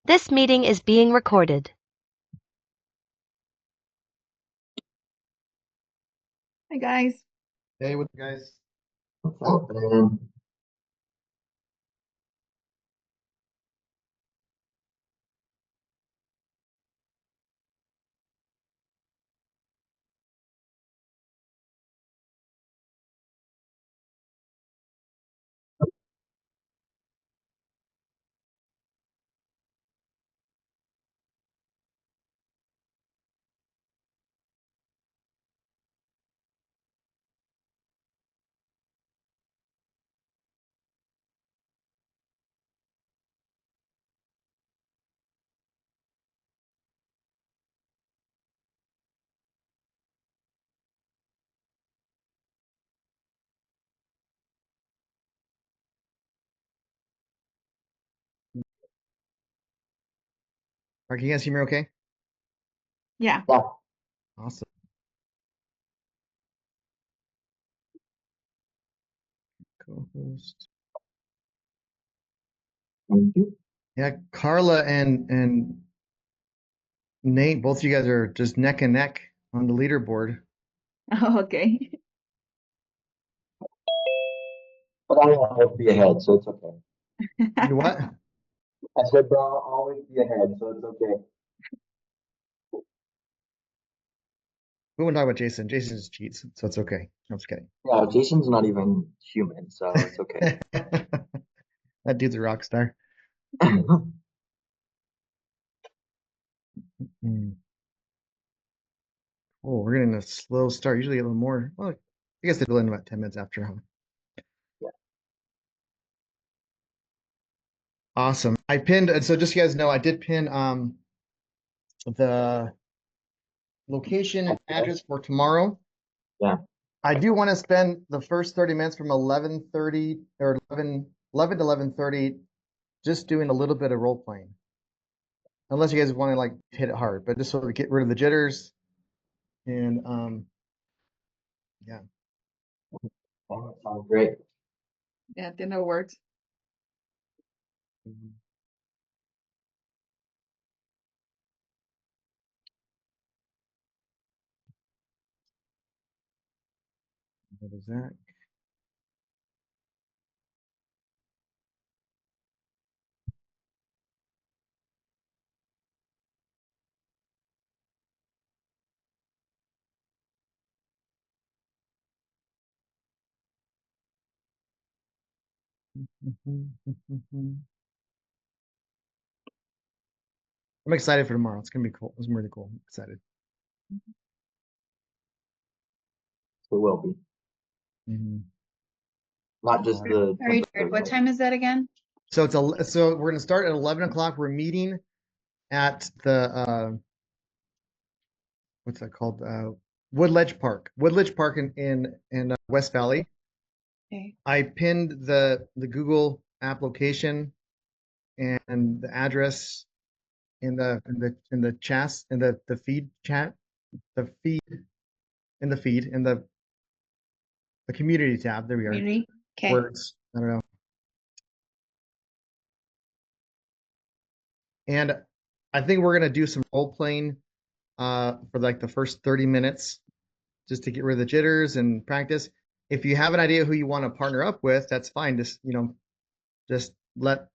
This meeting is being recorded. Hi, guys. Hey, what's up, guys? What's happening? Can you guys hear me okay? Yeah. Yeah. Awesome. Co-host. Thank you. Yeah, Carla and Nate, both of you guys are just neck and neck on the leaderboard. Oh, okay. But I'll always be ahead, so it's okay. You what? I said, but I'll always be ahead, so it's okay. We won't talk about Jason. Jason just cheats, so it's okay. I'm just kidding. Yeah, Jason's not even human, so it's okay. That dude's a rock star. Mm. Oh, we're getting a slow start. Usually a little more. Well, I guess they'll end about 10 minutes after, huh? Yeah. Awesome. I pinned, and so just so you guys know, I did pin the location and address for tomorrow. Yeah. I do want to spend the first 30 minutes from 11:30 or 11 to 11:30 just doing a little bit of role playing. Unless you guys want to like hit it hard, but just sort of get rid of the jitters and yeah. That sounds great. Yeah, dinner works. What is that? I'm excited for tomorrow. It's gonna be cool. It's really cool. I'm excited. It will be. Mhm. Not just the. Sorry, Jared, what time is that again? So so we're gonna start at 11 o'clock. We're meeting at the what's that called? Woodledge Park. Woodledge Park in West Valley. Okay. I pinned the Google app location and the address in the chats in the feed chat, the feed in the feed in the community tab. There we are. Community? Okay. Words. I don't know. And I think we're gonna do some role playing for like the first 30 minutes just to get rid of the jitters and practice. If you have an idea who you want to partner up with, that's fine. Just let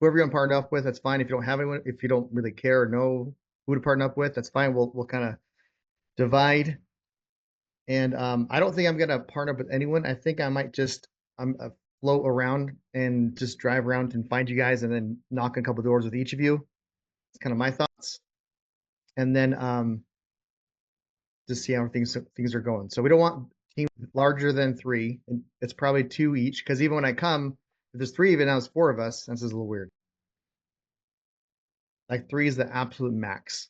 whoever you want to partner up with, that's fine. If you don't have anyone, if you don't really care or know who to partner up with, that's fine. We'll kind of divide. And I don't think I'm gonna partner up with anyone. I think I might just float around and just drive around and find you guys and then knock a couple doors with each of you. It's kind of my thoughts. And then just see how things are going. So we don't want teams larger than 3. And it's probably 2 each because even when I come, if there's 3, even now it's 4 of us. That's just a little weird. Like 3 is the absolute max.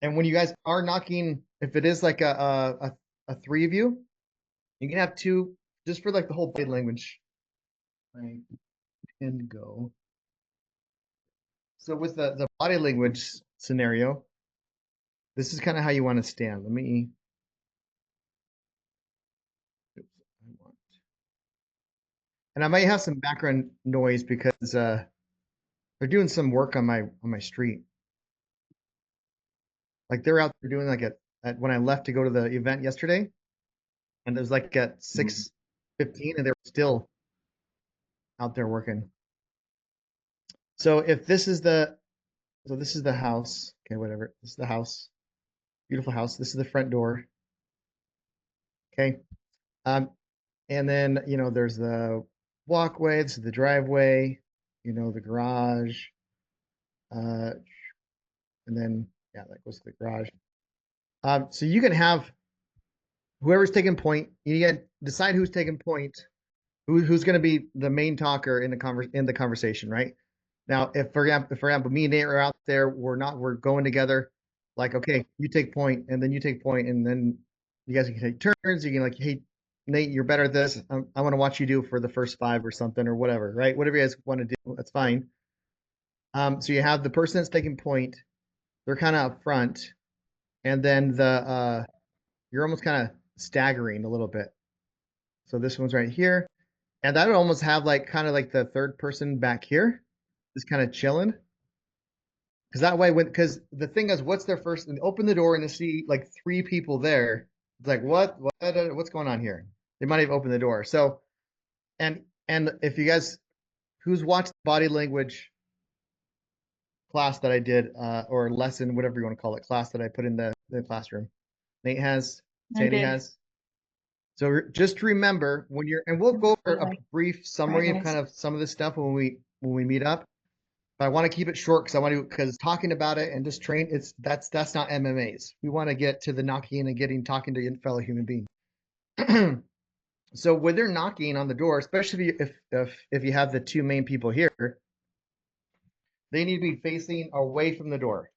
And when you guys are knocking, if it is like a 3 of you, you can have 2 just for like the whole body language. Right. And go. So with the body language scenario, this is kind of how you want to stand. Let me. Oops, I want. And I might have some background noise because They're doing some work on my street. Like they're out there doing like at when I left to go to the event yesterday, and it was like at 6:15, and they were still out there working. So if this is this is the house. Okay, whatever. This is the house. Beautiful house. This is the front door. Okay. And then there's the walkway. This is the driveway. The garage. And then that goes to the garage. So you can have whoever's taking point. You get decide who's taking point, who's going to be the main talker in the conversation, right? Now, if for example, me and Nate are out there, we're going together. Like, okay, you take point, and then you take point, and then you guys can take turns. You can like, hey, Nate, you're better at this. I want to watch you do for the first 5 or something or whatever, right? Whatever you guys want to do, that's fine. So you have the person that's taking point. They're kind of up front, and then you're almost kind of staggering a little bit. So this one's right here, and I would almost have like kind of like the third person back here, just kind of chilling. Because that way, because the thing is, what's their first? And open the door and they see like 3 people there. It's like, what's going on here? They might have opened the door. So, and if you guys, who's watched the body language class that I did, or lesson, whatever you want to call it, class that I put in the classroom, Nate has, Sandy has. So just remember when and we'll go over a brief summary of kind of some of this stuff when we meet up. But I want to keep it short because talking about it and just train, that's not MMAs. We want to get to the knocking and talking to a fellow human being. So when they're knocking on the door, especially if you have the 2 main people here, they need to be facing away from the door.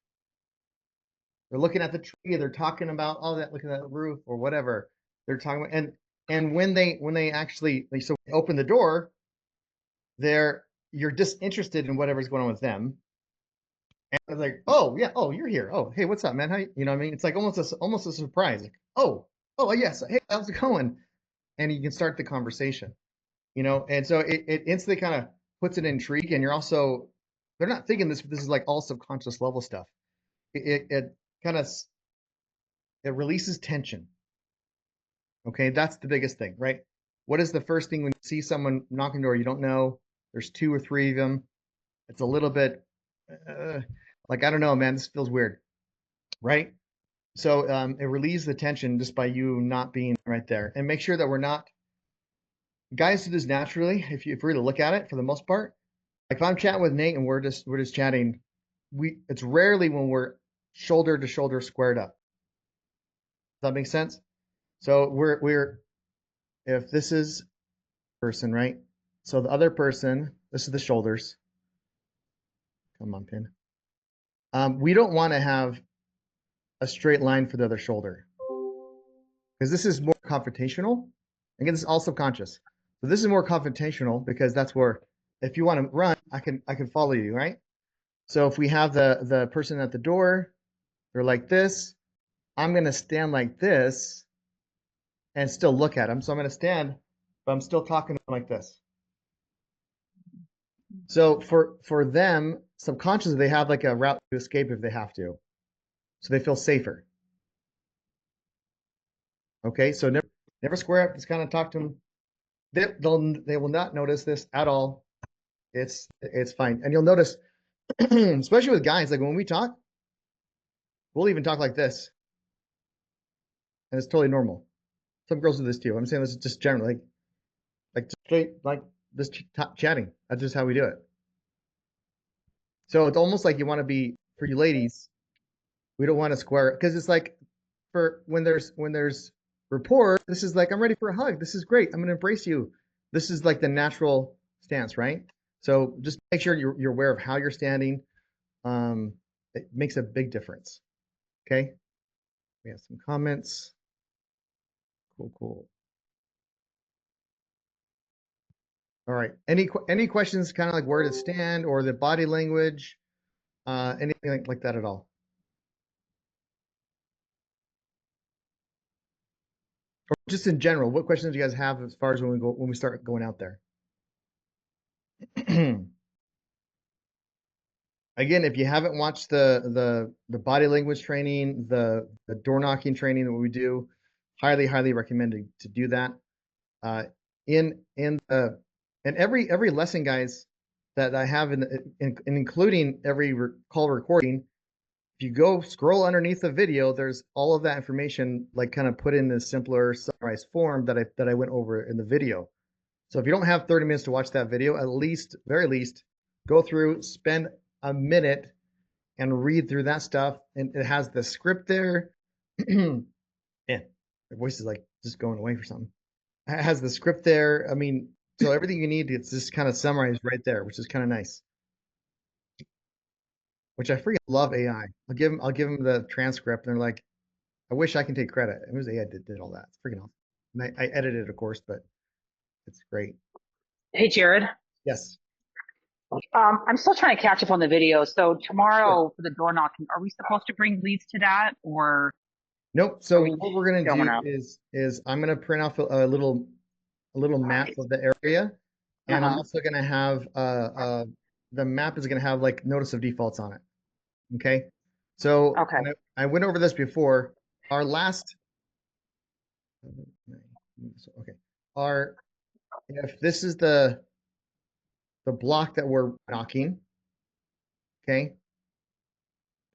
They're looking at the tree, they're talking about looking at the roof or whatever they're talking about. And when they actually open the door, you're disinterested in whatever's going on with them. And I was like, oh yeah, oh you're here. Oh hey, what's up, man? How you know what I mean? It's like almost a surprise. Like, oh yes, hey, how's it going? And you can start the conversation. And so it instantly kind of puts an intrigue, and they're not thinking this is like all subconscious level stuff. It kind of it releases tension. Okay, that's the biggest thing, right? What is the first thing when you see someone knocking the door you don't know? There's 2 or 3 of them. It's a little bit like, I don't know, man, this feels weird, right? So it relieves the tension just by you not being right there. And make sure that we're not, guys do this naturally. If you really look at it, for the most part, like if I'm chatting with Nate and we're just chatting, it's rarely when we're shoulder to shoulder squared up. Does that make sense? So we're if this is person, right? So the other person, this is the shoulders. Come on, pin. We don't want to have a straight line for the other shoulder, because this is more confrontational. Again, this is all subconscious. So this is more confrontational because that's where, if you want to run, I can follow you, right? So if we have the person at the door, they're like this, I'm going to stand like this and still look at them. So I'm going to stand, but I'm still talking to them like this. So for them, subconsciously, they have like a route to escape if they have to. So they feel safer. Okay, so never square up. Just kind of talk to them. They will not notice this at all. It's fine. And you'll notice, especially with guys, like when we talk, we'll even talk like this. And it's totally normal. Some girls do this too. I'm saying this is just generally like straight, like this chatting. That's just how we do it. So it's almost like you want to be, for you ladies, we don't want to square, because it's like, for when there's rapport, this is like, I'm ready for a hug. This is great. I'm going to embrace you. This is like the natural stance, right? So just make sure you're aware of how you're standing. It makes a big difference. Okay. We have some comments. Cool. All right. Any questions, kind of like where to stand or the body language, anything like that at all? Or just in general, what questions do you guys have as far as when we start going out there? again, if you haven't watched the body language training, the door knocking training that we do, highly recommend to do that. In and every lesson, guys, that I have in including every call recording, if you go scroll underneath the video, there's all of that information like kind of put in this simpler summarized form that I went over in the video. So if you don't have 30 minutes to watch that video, at least, very least, go through, spend a minute and read through that stuff. And it has the script there. Yeah, my voice is like just going away for something. It has the script there. I mean, so everything you need, it's just kind of summarized right there, which is kind of nice. Which I freaking love AI. I'll give them the transcript, and they're like, I wish I can take credit. It was AI did all that. It's freaking awesome. And I edited it, of course, but it's great. Hey, Jared. Yes. I'm still trying to catch up on the video. So tomorrow for the door knocking, are we supposed to bring leads to that, or Nope. So we what we're gonna don't do know? is I'm gonna print off a little map of the area, and I'm Uh-huh. also gonna have the map is gonna have like notice of defaults on it. Okay. So Okay. and I went over this before. Our last okay. Our if this is the block that we're knocking, okay.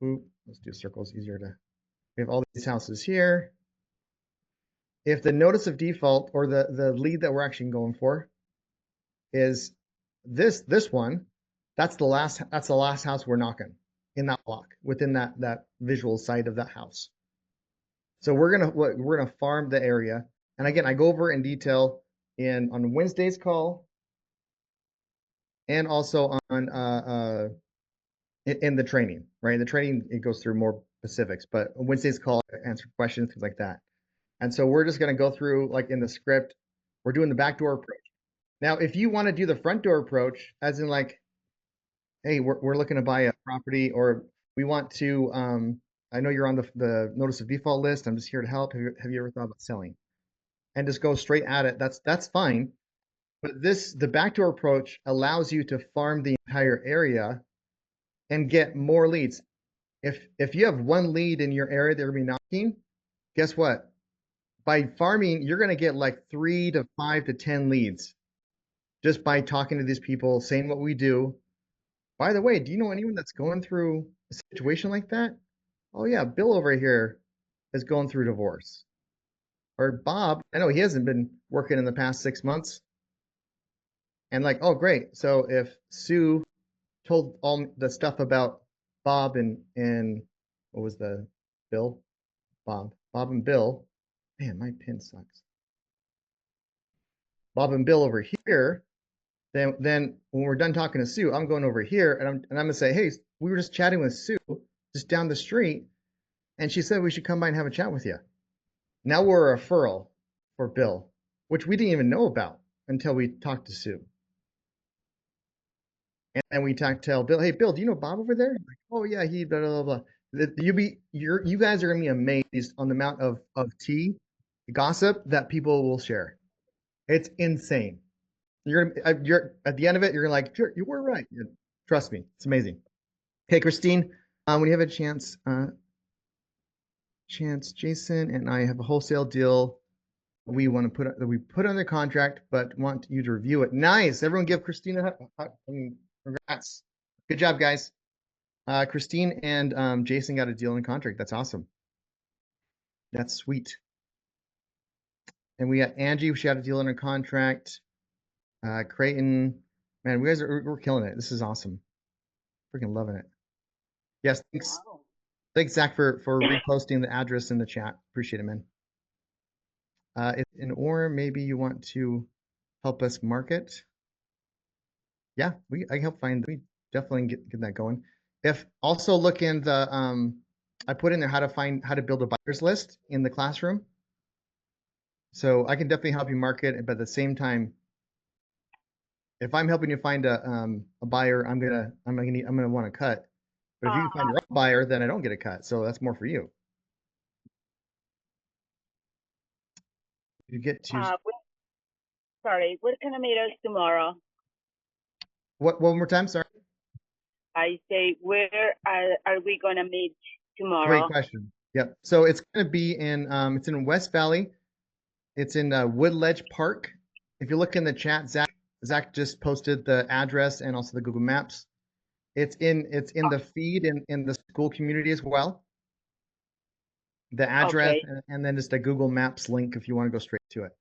Ooh, let's do circles easier to. We have all these houses here. If the notice of default or the lead that we're actually going for is this one, that's the last house we're knocking in that block within that visual site of that house. So we're gonna farm the area, and again I go over in detail on Wednesday's call, and also on in the training, right? In the training it goes through more specifics, but on Wednesday's call I answer questions, things like that. And so we're just gonna go through like in the script, we're doing the back door approach. Now, if you want to do the front door approach, as in like, hey, we're looking to buy a property, or we want to, I know you're on the notice of default list. I'm just here to help. Have you ever thought about selling? And just go straight at it. That's fine. But the backdoor approach allows you to farm the entire area and get more leads. If you have one lead in your area that you're gonna be knocking, guess what? By farming, you're gonna get like 3 to 5 to 10 leads just by talking to these people, saying what we do. By the way, do you know anyone that's going through a situation like that? Oh yeah, Bill over here is going through divorce. Or Bob, I know he hasn't been working in the past 6 months. And like, oh great. So if Sue told all the stuff about Bob and what was the Bill? Bob and Bill. Man, my pin sucks. Bob and Bill over here. Then when we're done talking to Sue, I'm going over here and I'm gonna say, hey, we were just chatting with Sue just down the street, and she said we should come by and have a chat with you. Now we're a referral for Bill, which we didn't even know about until we talked to Sue. And we tell Bill, hey Bill, do you know Bob over there? Like, oh yeah, he blah blah blah. You guys are gonna be amazed on the amount of tea, gossip that people will share. It's insane. You're at the end of it, you're like, you were right. Trust me, it's amazing. Okay, Christine, when you have a chance, Jason and I have a wholesale deal we want to put under contract, but want you to review it. Nice. Everyone give Christine congrats. Good job, guys. Christine and Jason got a deal in contract. That's awesome. That's sweet. And we got Angie, she had a deal under contract. Creighton, man, we're killing it. This is awesome. Freaking loving it. Yes, thanks. Wow. Thanks, Zach, for reposting the address in the chat. Appreciate it, man. Or maybe you want to help us market. Yeah, I can help find. We definitely get that going. If also look in the I put in there how to build a buyers list in the classroom. So I can definitely help you market, but at the same time, if I'm helping you find a buyer, I'm gonna want to cut. But if you can find your own buyer, then I don't get a cut. So that's more for you. You get to Sorry, we're gonna meet us tomorrow. what? One more time, sorry. I say, where are we gonna meet tomorrow? Great question. Yep. So it's going to be it's in West Valley. It's in Woodledge Park. If you look in the chat, Zach just posted the address and also the Google Maps. It's in the feed in the school community as well. The address Okay. and then just a Google Maps link if you want to go straight to it.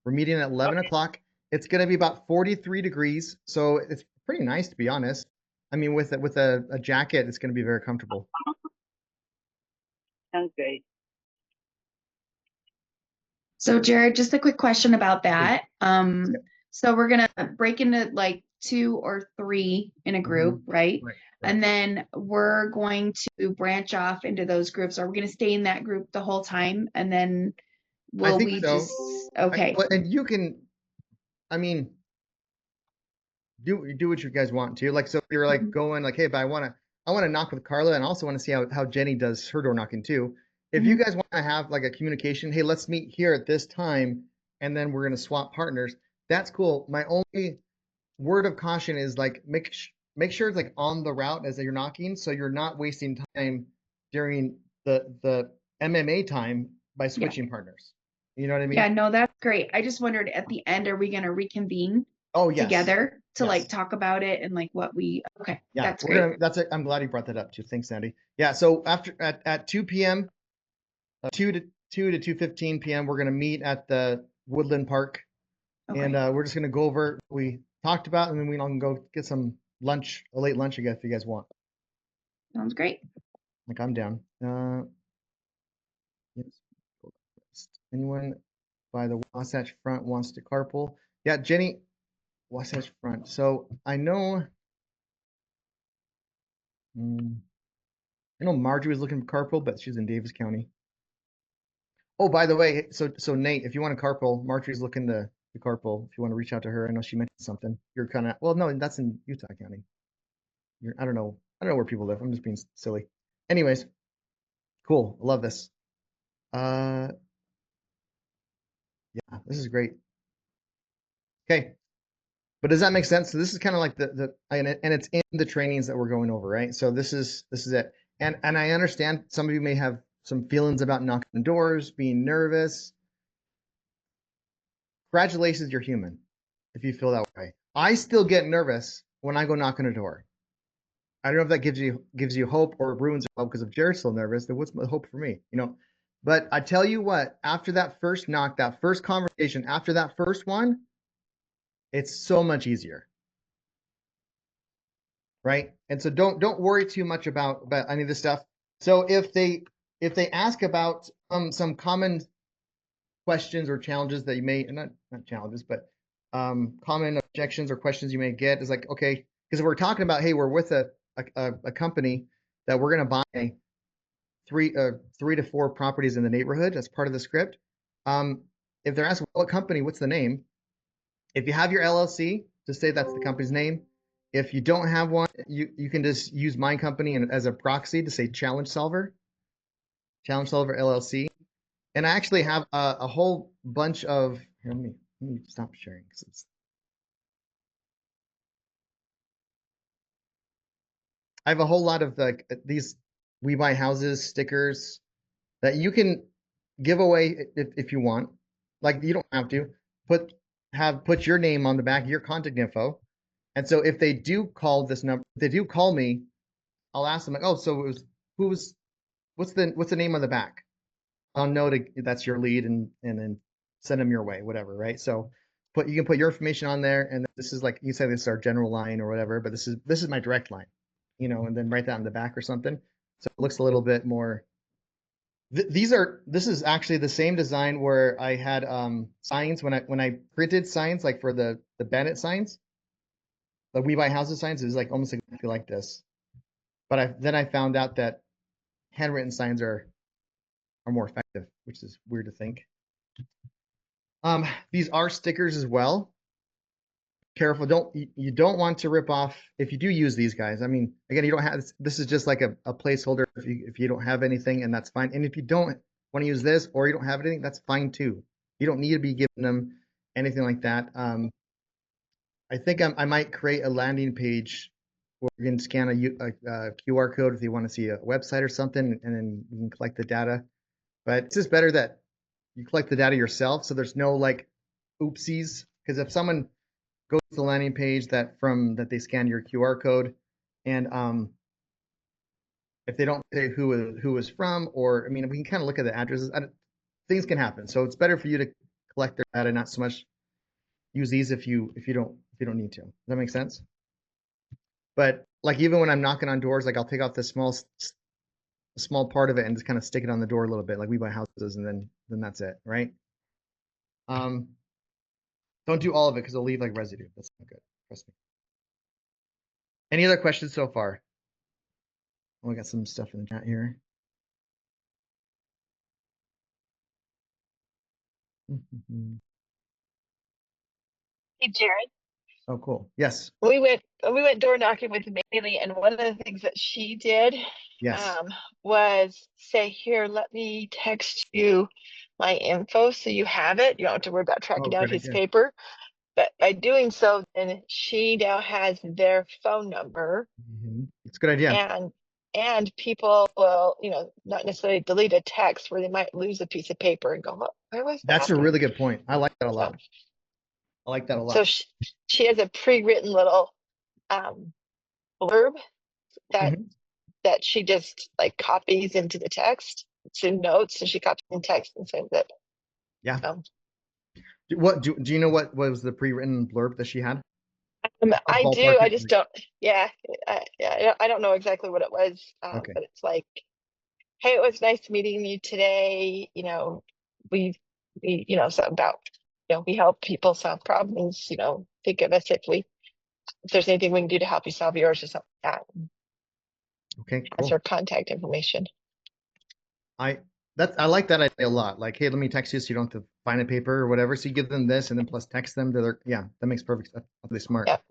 We're meeting at 11 o'clock. It's going to be about 43 degrees, so it's pretty nice to be honest. I mean, with a jacket, it's going to be very comfortable. Sounds great. So Jared, just a quick question about that. So we're gonna break into like 2 or 3 in a group, right? Right. And then we're going to branch off into those groups. Are we gonna stay in that group the whole time? And then will think we so. just, okay. And you can, I mean, do what you guys want to. Like, so if you're like going like, hey, but I want to knock with Carla and I also want to see how Jenny does her door knocking too. If you guys want to have like a communication, hey, let's meet here at this time and then we're going to swap partners. That's cool. My only word of caution is like make sure it's like on the route as you're knocking, so you're not wasting time during the MMA time by switching partners. You know what I mean? Yeah, no, that's great. I just wondered at the end, are we gonna reconvene Oh yes. together to Yes. like talk about it and like what we, okay, Yeah, that's great. I'm glad you brought that up too. Thanks, Sandy. Yeah, so after at 2 p.m., 2 to 2:15 p.m., we're gonna meet at the Woodland Park, and we're just gonna go over what we talked about, and then we can go get some lunch, a late lunch, I guess, if you guys want. Sounds great. Like I'm down. Yes. Anyone by the Wasatch Front wants to carpool? Yeah, Jenny, Wasatch Front. So I know. I know Marjorie was looking for carpool, but she's in Davis County. Oh, by the way, so Nate, if you want to carpool, Marjorie's looking to carpool. If you want to reach out to her, I know she mentioned something. You're kind of no, that's in Utah County. I don't know where people live. I'm just being silly. Anyways, cool. I love this. Yeah, this is great. Okay, but does that make sense? So this is kind of like and it's in the trainings that we're going over, right? So this is it. And I understand some of you may have some feelings about knocking on doors, being nervous. Congratulations, you're human. If you feel that way, I still get nervous when I go knock on a door. I don't know if that gives you hope or ruins hope, because if Jared's still nervous, then what's the hope for me? But I tell you what, after that first knock, that first conversation, after that first one, it's so much easier, right? And so don't worry too much about any of this stuff. So if they ask about some common questions or challenges that you may not challenges, but common objections or questions you may get is like, okay, because we're talking about, hey, we're with a company that we're going to buy 3 to 4 properties in the neighborhood as part of the script. If they're asking what company, what's the name? If you have your LLC, just say that's the company's name. If you don't have one, you can just use my company and as a proxy to say Challenge Solver LLC. And I actually have a whole bunch of. Here, let me stop sharing because it's. I have a whole lot of like these We Buy Houses stickers that you can give away if you want. Like you don't have to put your name on the back of your contact info. And so if they do call this number, if they do call me, I'll ask them like, oh, so it was what's the name on the back? I'll know that's your lead and then send them your way, whatever, right? So you can put your information on there, and this is like you say this is our general line or whatever, but this is my direct line, and then write that on the back or something. So it looks a little bit more. This is actually the same design where I had signs when I printed signs like for the Bennett signs, the We Buy Houses signs. It was like almost exactly like this, but then I found out that handwritten signs are more effective, which is weird to think. These are stickers as well. Careful, you don't want to rip off if you do use these guys. I mean, again, you don't have this is just like a placeholder if you don't have anything, and that's fine. And if you don't want to use this or you don't have anything, that's fine too. You don't need to be giving them anything like that. I think I might create a landing page or you can scan a QR code if you want to see a website or something, and then you can collect the data. But it's just better that you collect the data yourself, so there's no like oopsies. Because if someone goes to the landing page that they scan your QR code, and if they don't say who is from, or I mean, we can kind of look at the addresses. Things can happen, so it's better for you to collect their data, not so much use these if you don't need to. Does that make sense? But like even when I'm knocking on doors, like I'll take off the small part of it and just kind of stick it on the door a little bit, like we buy houses, and then that's it, right? Don't do all of it because it'll leave like residue. That's not good. Trust me. Any other questions so far? Oh, we got some stuff in the chat here. Hey, Jared. Oh, cool. Yes. We went door knocking with Bailey, and one of the things that she did Yes. was say, "Here, let me text you my info so you have it. You don't have to worry about tracking down great his idea. paper." But by doing so, then she now has their phone number, It's a good idea. and people will, not necessarily delete a text where they might lose a piece of paper and go, "What? Where was that?" That's a really good point. I like that a lot. I like that a lot. So she has a pre-written little blurb that she just like copies into the text. It's in notes, and she copies in text and sends it. Yeah. Do you know what was the pre-written blurb that she had? I do. I just don't. Yeah. I don't know exactly what it was. Okay. But it's like, "Hey, it was nice meeting you today. We so about, we help people solve problems. Think of us if there's anything we can do to help you solve yours," or something like that. Okay, cool. That's her contact information. I like that idea a lot. Like, hey, let me text you so you don't have to find a paper or whatever. So you give them this and then plus text them to that makes perfect sense. That's really smart. Yep.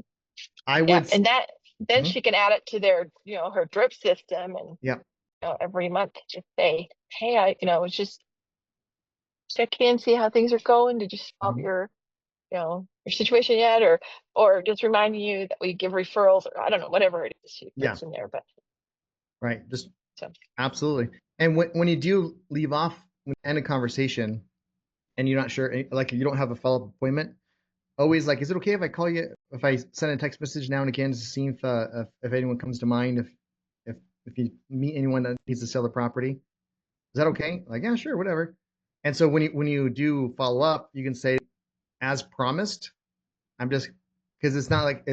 I would and then she can add it to their, her drip system, and every month just say, "Hey, I was just checking in, see how things are going. Did you solve your situation yet?" Or just reminding you that we give referrals, or I don't know, whatever it is she puts in there. But right, just absolutely. And when you do leave off, when you end a conversation and you're not sure, like you don't have a follow-up appointment, always like, is it okay if I call you, if I send a text message now and again to see if anyone comes to mind, if you meet anyone that needs to sell the property? Is that okay? Like, yeah, sure, whatever. And so when you do follow up, you can say, as promised. I'm just, because it's not like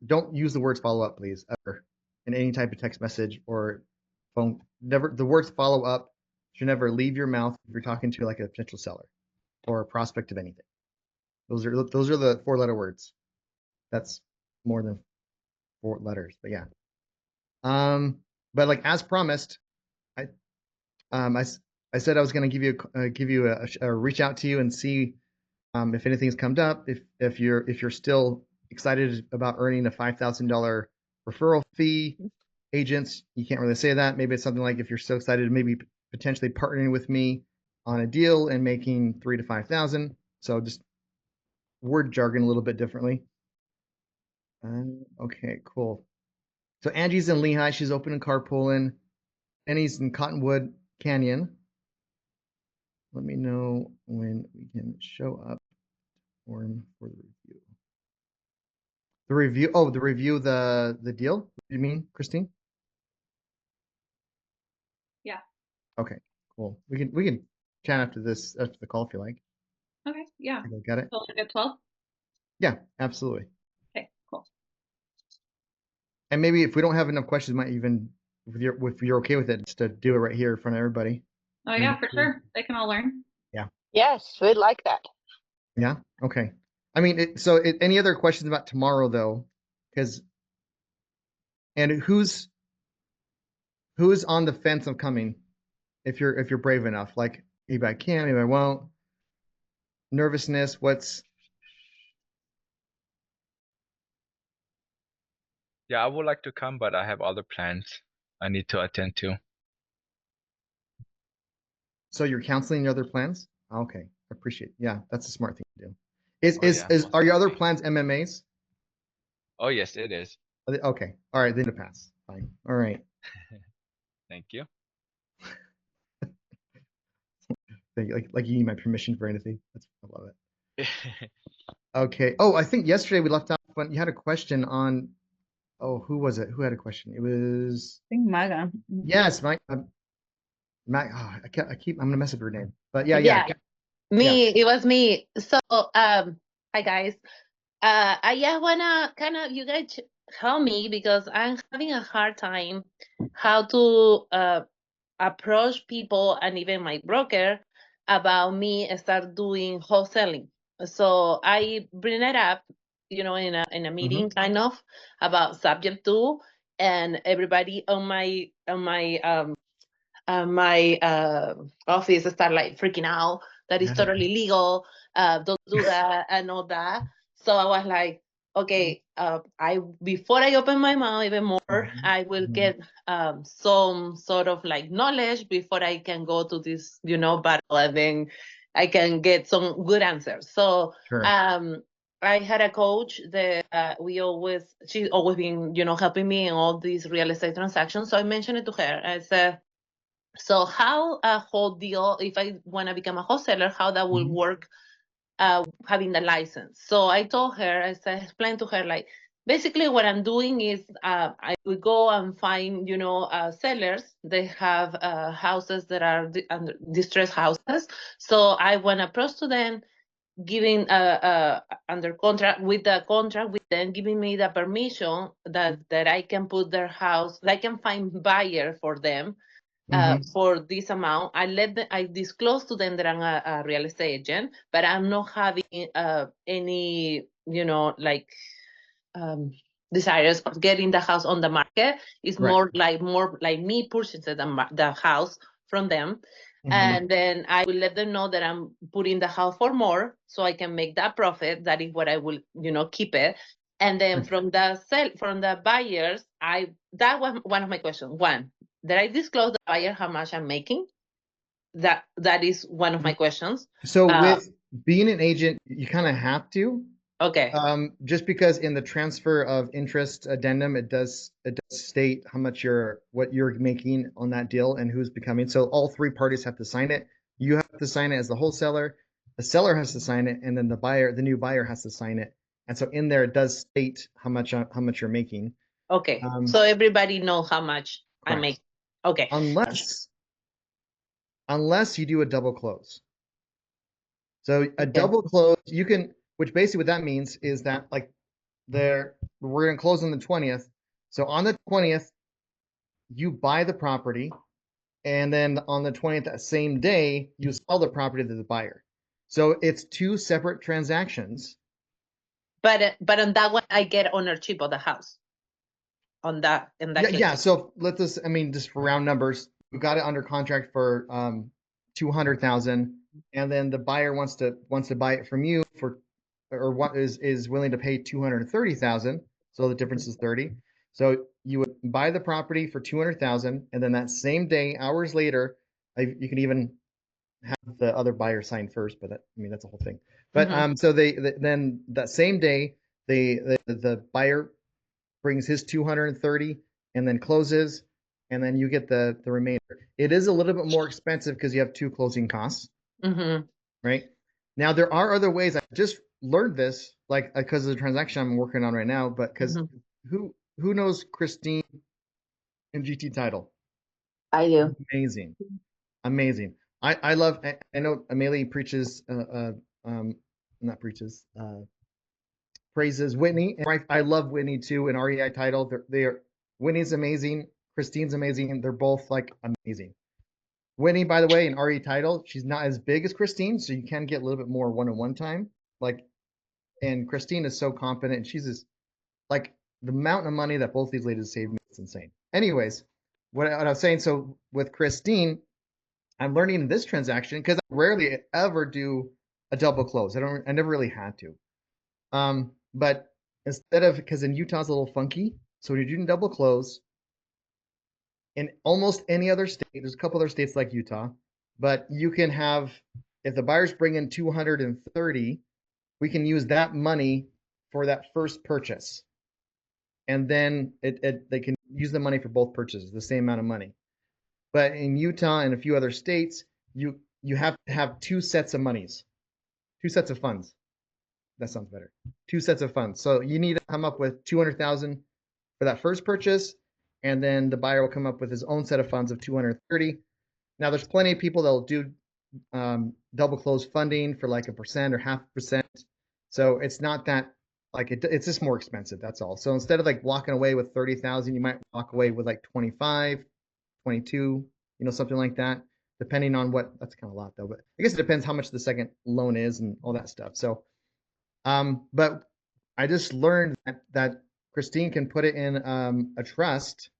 don't use the words follow up, please, ever in any type of text message or phone. Never, the words follow up should never leave your mouth if you're talking to like a potential seller or a prospect of anything. Those are the 4-letter words. That's more than 4 letters, but yeah. But like as promised, I said I was going to give you a reach out to you and see if anything's come up. If you're still excited about earning a $5,000 referral fee, agents, you can't really say that. Maybe it's something like if you're so excited, maybe potentially partnering with me on a deal and making $3,000 to $5,000. So just word jargon a little bit differently. Okay, cool. So Angie's in Lehigh. She's open in carpooling. Penny's in Cottonwood Canyon. Let me know when we can show up form for the review. The review the deal? What do you mean, Christine? Yeah. Okay, cool. We can chat after the call if you like. Okay. Yeah. Take a look at it. So like at 12? Yeah, absolutely. Okay, cool. And maybe if we don't have enough questions, might even if you're okay with it, just to do it right here in front of everybody. Oh yeah, for sure. They can all learn. Yeah. Yes, we'd like that. Yeah. Okay. I mean, any other questions about tomorrow though? And who's on the fence of coming? If you're brave enough, like maybe I can, maybe I won't. Nervousness. Yeah, I would like to come, but I have other plans I need to attend to. So you're canceling your other plans? Okay, appreciate it. Yeah, that's a smart thing to do. Are your other plans MMAs? Oh yes, it is. Okay. All right. Then a pass. Fine. All right. Thank you. Thank you. Like you need my permission for anything. I love it. Okay. Oh, I think yesterday we left out when you had a question on. Oh, who was it? Who had a question? It was. I think Maga. Yes, Mike. Mike. Oh, I'm gonna mess up her name. But yeah. Yeah, me. It was me. So, hi guys. I just wanna kind of you guys help me because I'm having a hard time how to approach people and even my broker about me start doing wholesaling. So I bring it up, in a meeting kind of about subject to, and everybody on my office start like freaking out that is totally legal. Don't do that and all that. So I was like, okay, I before I open my mouth even more, I will get some sort of like knowledge before I can go to this, battle, and then I can get some good answers. So Sure. I had a coach that she's always been, helping me in all these real estate transactions. So I mentioned it to her. I said, so how a whole deal, if I want to become a wholesaler, how that will work, having the license. So I told her, I explained to her, like, basically what I'm doing is I will go and find, sellers. They have houses that are distressed houses. So I want to approach to them, giving under contract with them, giving me the permission that I can put their house, I can find buyer for them. For this amount, I disclose to them that I'm a real estate agent, but I'm not having any, desires of getting the house on the market. It's more like me purchasing the house from them. And then I will let them know that I'm putting the house for more, so I can make that profit. That is what I will, keep it. And then from the buyers, that was one of my questions. One, did I disclose the buyer how much I'm making? That is one of my questions. So with being an agent, you kind of have to. Okay. Just because in the transfer of interest addendum, it does state how much what you're making on that deal and who's becoming. So all three parties have to sign it. You have to sign it as the wholesaler. The seller has to sign it, and then the new buyer has to sign it. And so in there, it does state how much you're making. Okay. So everybody knows how much I make. Okay. Unless you do a double close. So a double close, you can, which basically what that means is that like we're going to close on the 20th. So on the 20th, you buy the property, and then on the 20th, that same day, you sell the property to the buyer. So it's two separate transactions. But on that one, I get ownership of the house. In that case. Yeah. So just for round numbers, we got it under contract for $200,000, and then the buyer wants to buy it from you or what is willing to pay $230,000. So the difference is 30. So you would buy the property for $200,000, and then that same day, hours later, you can even have the other buyer sign first, but that's a whole thing. But so then that same day, the buyer brings his 230 and then closes, and then you get the remainder. It is a little bit more expensive because you have two closing costs. Right now, there are other ways. I just learned this, like because of the transaction I'm working on right now. But because who knows Christine in GT Title? I do. Amazing. I love. I know Amelie preaches. Not preaches. Praises Whitney. And I love Whitney too in REI Title. Whitney's amazing. Christine's amazing. They're both like amazing. Whitney, by the way, in RE Title, she's not as big as Christine, so you can get a little bit more one-on-one time. And Christine is so confident. She's like the amount of money that both these ladies saved me, it's insane. Anyways, what I was saying, so with Christine, I'm learning in this transaction because I rarely ever do a double close. I never really had to. But instead of, because in Utah it's a little funky, so when you're doing double close, in almost any other state, there's a couple other states like Utah, but you can have, if the buyers bring in 230, we can use that money for that first purchase. and then they can use the money for both purchases, the same amount of money. But in Utah and a few other states, you have to have two sets of monies, two sets of funds. That sounds better. Two sets of funds. So you need to come up with 200,000 for that first purchase, and then the buyer will come up with his own set of funds of 230. Now, there's plenty of people that'll do double close funding for like 1% or 0.5%. So it's not that like it's just more expensive. That's all. So instead of like walking away with 30,000, you might walk away with like 25, 22, something like that, depending on what. That's kind of a lot though, but I guess it depends how much the second loan is and all that stuff. So, but I just learned that Christine can put it in a trust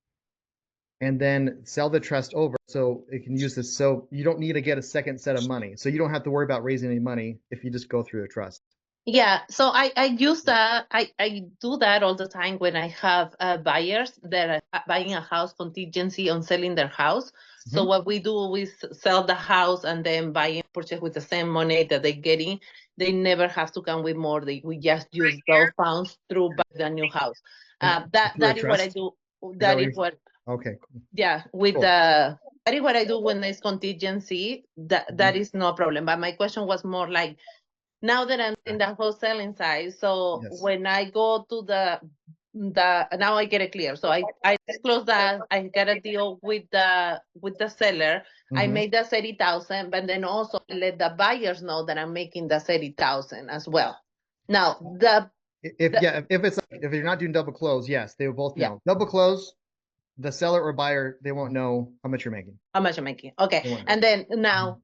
and then sell the trust over, so it can use this. So you don't need to get a second set of money. So you don't have to worry about raising any money if you just go through a trust. Yeah, so I use that. I do that all the time when I have buyers that are buying a house contingency on selling their house. So what we do, we sell the house and then buy and purchase with the same money that they're getting. They never have to come with more. We just use those funds through buy the new house. That is what I do. That is what. Okay. Cool. Yeah, with Cool. that is what I do when there's contingency. That is no problem. But my question was more like, now that I'm in the wholesaling side, so when I go to the now I get it clear. So I disclose that I get a deal with the seller. I made the 30,000, but then also let the buyers know that I'm making the 30,000 as well. Now if you're not doing double close, yes, they will both know. Double close, the seller or buyer, they won't know how much you're making. How much I'm making. Okay. And then now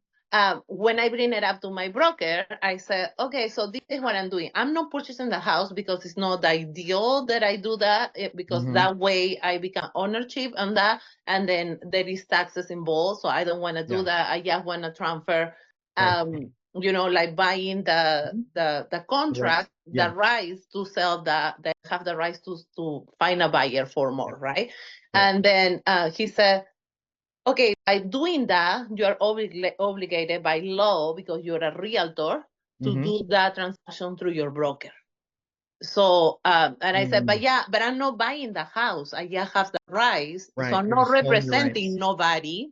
when I bring it up to my broker, I said, okay, so this is what I'm doing. I'm not purchasing the house because it's not ideal that I do that, because that way I become ownership on that, and then there is taxes involved. So I don't want to do that. I just want to transfer, like buying the contract, the rights to sell they have the rights to find a buyer for more, right? And then he said, okay, by doing that, you are obligated by law, because you're a realtor, to do that transaction through your broker. So, and I said, but I'm not buying the house. I just have the rights. So I'm not representing nobody.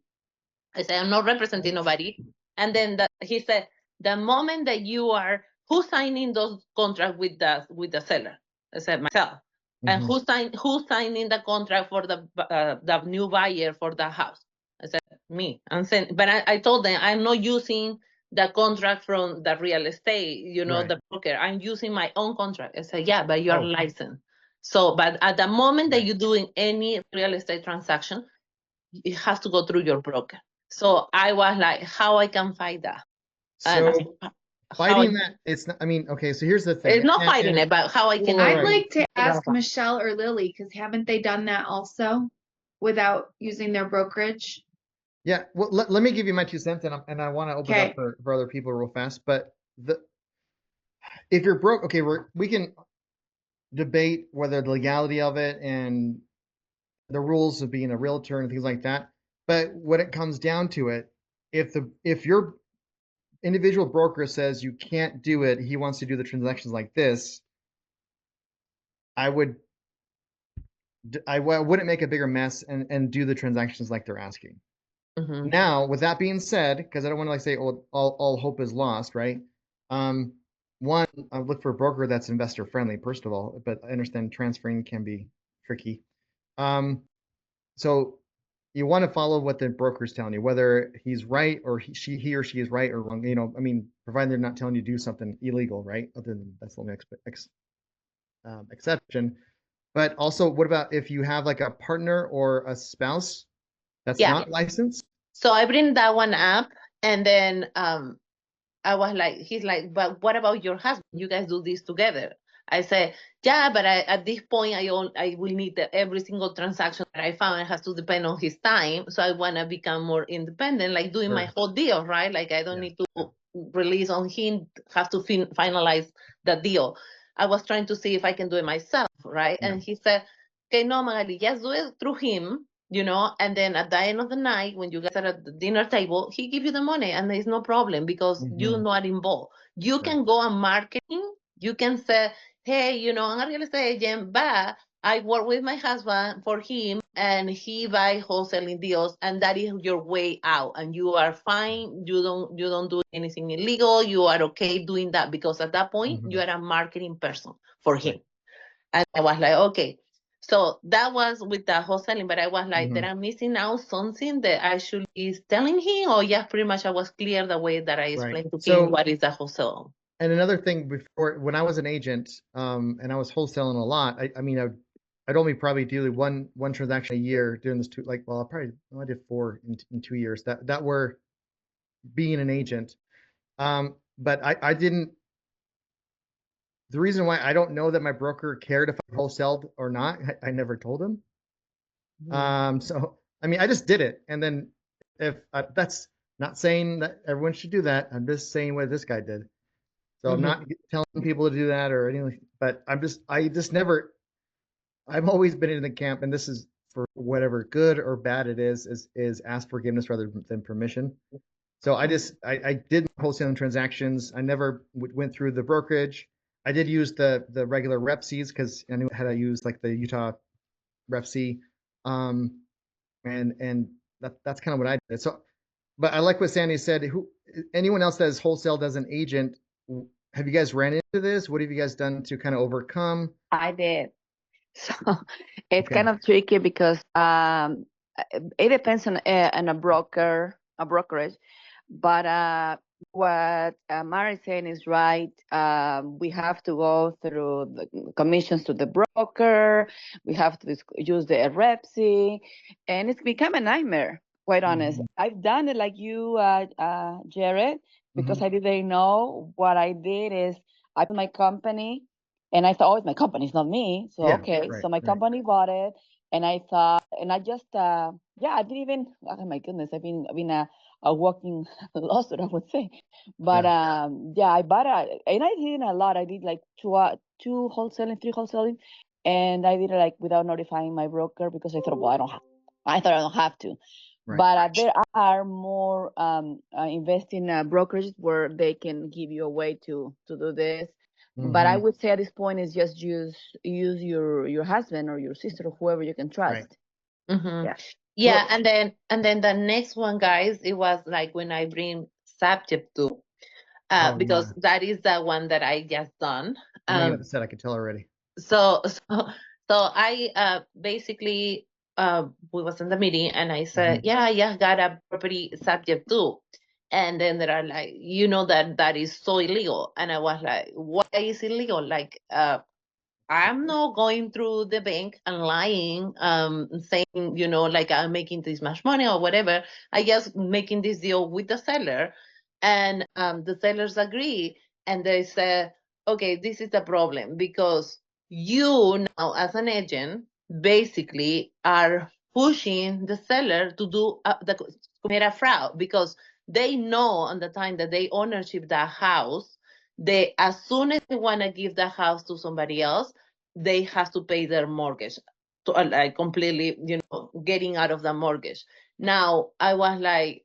I said, I'm not representing nobody. And then he said, the moment that you are, who's signing those contracts with the seller? I said, myself. And who's signing the contract for the new buyer for the house? I said, me. But I told them I'm not using the contract from the real estate, the broker. I'm using my own contract. I said, yeah, but you're licensed. So, but at the moment that you're doing any real estate transaction, it has to go through your broker. So I was like, how I can fight that? So fighting that, it's not, I mean, okay, so here's the thing. It's not fighting it, but how I can. I'd like to ask Michelle or Lily, because haven't they done that also without using their brokerage? Yeah, well, let me give you my 2 cents, and I want to open up for other people real fast. But if you're broke, okay, we can debate whether the legality of it and the rules of being a realtor and things like that. But when it comes down to it, if your individual broker says you can't do it, he wants to do the transactions like this, I wouldn't make a bigger mess and do the transactions like they're asking. Now, with that being said, because I don't want to say, oh, all hope is lost, right? One, I look for a broker that's investor friendly, first of all, but I understand transferring can be tricky. So you want to follow what the broker's telling you, whether he's right or he or she is right or wrong. I mean, provided they're not telling you to do something illegal, right? Other than that's the only exception. But also, what about if you have like a partner or a spouse that's not licensed? So I bring that one up, and then I was like, he's like, but what about your husband? You guys do this together. I said, yeah, but at this point, I will need every single transaction that I found. It has to depend on his time. So I want to become more independent, like doing my whole deal, right? Like I don't need to release on him, have to finalize the deal. I was trying to see if I can do it myself, right? And he said, okay, no, Magali, just do it through him, and then at the end of the night, when you guys are at the dinner table, he give you the money and there's no problem because you're not involved. You can go on marketing. You can say, hey, I'm a real estate agent, but I work with my husband for him, and he buy wholesaling deals, and that is your way out. And you are fine. You don't do anything illegal. You are okay doing that because at that point you are a marketing person for him. Right. And I was like, okay. So that was with the wholesaling, but I was like, that I'm missing out something that I should be telling him, or yeah, pretty much I was clear the way that I explained to him what is the wholesale. And another thing before, when I was an agent, and I was wholesaling a lot, I mean, I'd only probably do one transaction a year doing this I did 4 in 2 years that were being an agent. But I didn't, the reason why I don't know that my broker cared if I wholesaled or not, I never told him. So, I mean, I just did it. And then if that's not saying that everyone should do that. I'm just saying what this guy did. So I'm not telling people to do that or anything, but I've always been in the camp, and this is for whatever good or bad it is ask forgiveness rather than permission. So I did wholesaling transactions. I never went through the brokerage. I did use the regular rep Cs because I knew how to use like the Utah rep C. And that's kind of what I did. So, but I like what Sandy said. Anyone else that is wholesaled as an agent, have you guys ran into this? What have you guys done to kind of overcome? I did. So it's kind of tricky because it depends on a brokerage. But what Mara is saying is right. We have to go through the commissions to the broker. We have to use the REPSI, and it's become a nightmare. Quite honest, I've done it like you, Jared, because I didn't know. What I did is I put my company, and I thought, oh, it's my company, it's not me. So so my company bought it, and I thought, and I just I didn't even. Oh my goodness, I've been a walking lawsuit, I would say. But I bought it, and I did a lot. I did like two wholesaling, 3 wholesaling, and I did it like without notifying my broker because I thought, well, I thought I don't have to. But there are more investing brokerages where they can give you a way to do this. But I would say at this point is just use your husband or your sister or whoever you can trust. Yeah, and then the next one, guys, it was like when I bring subject to, because that is the one that I just done. I said I could tell already. So I basically we was in the meeting and I said, yeah, got a property subject to. And then there are like, that is so illegal. And I was like, why is illegal? Like, I'm not going through the bank and lying, saying, like I'm making this much money or whatever. I just making this deal with the seller, and the sellers agree, and they say, okay, this is the problem because you now as an agent basically are pushing the seller to do commit a fraud because they know on the time that they ownership the house, they as soon as they want to give the house to somebody else, they have to pay their mortgage, to like completely, getting out of the mortgage. Now I was like,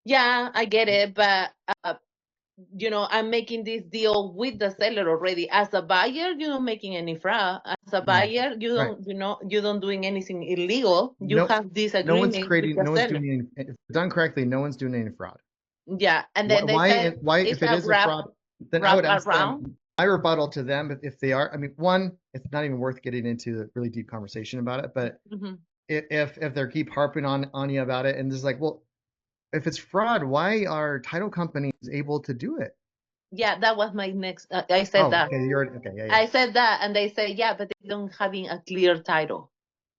yeah, I get it, but I'm making this deal with the seller already. As a buyer, you're not making any fraud. As a buyer, you don't, you don't doing anything illegal. You have this agreement. No one's creating. With the No one's seller. doing. If done correctly, no one's doing any fraud. Yeah, and then why if it is a fraud, then I would ask them. My rebuttal to them, if they are, I mean, one, it's not even worth getting into a really deep conversation about it. But if they keep harping on you about it, and it's like, well, if it's fraud, why are title companies able to do it? Yeah, that was my next. I said that. Okay, I said that, and they say, yeah, but they don't having a clear title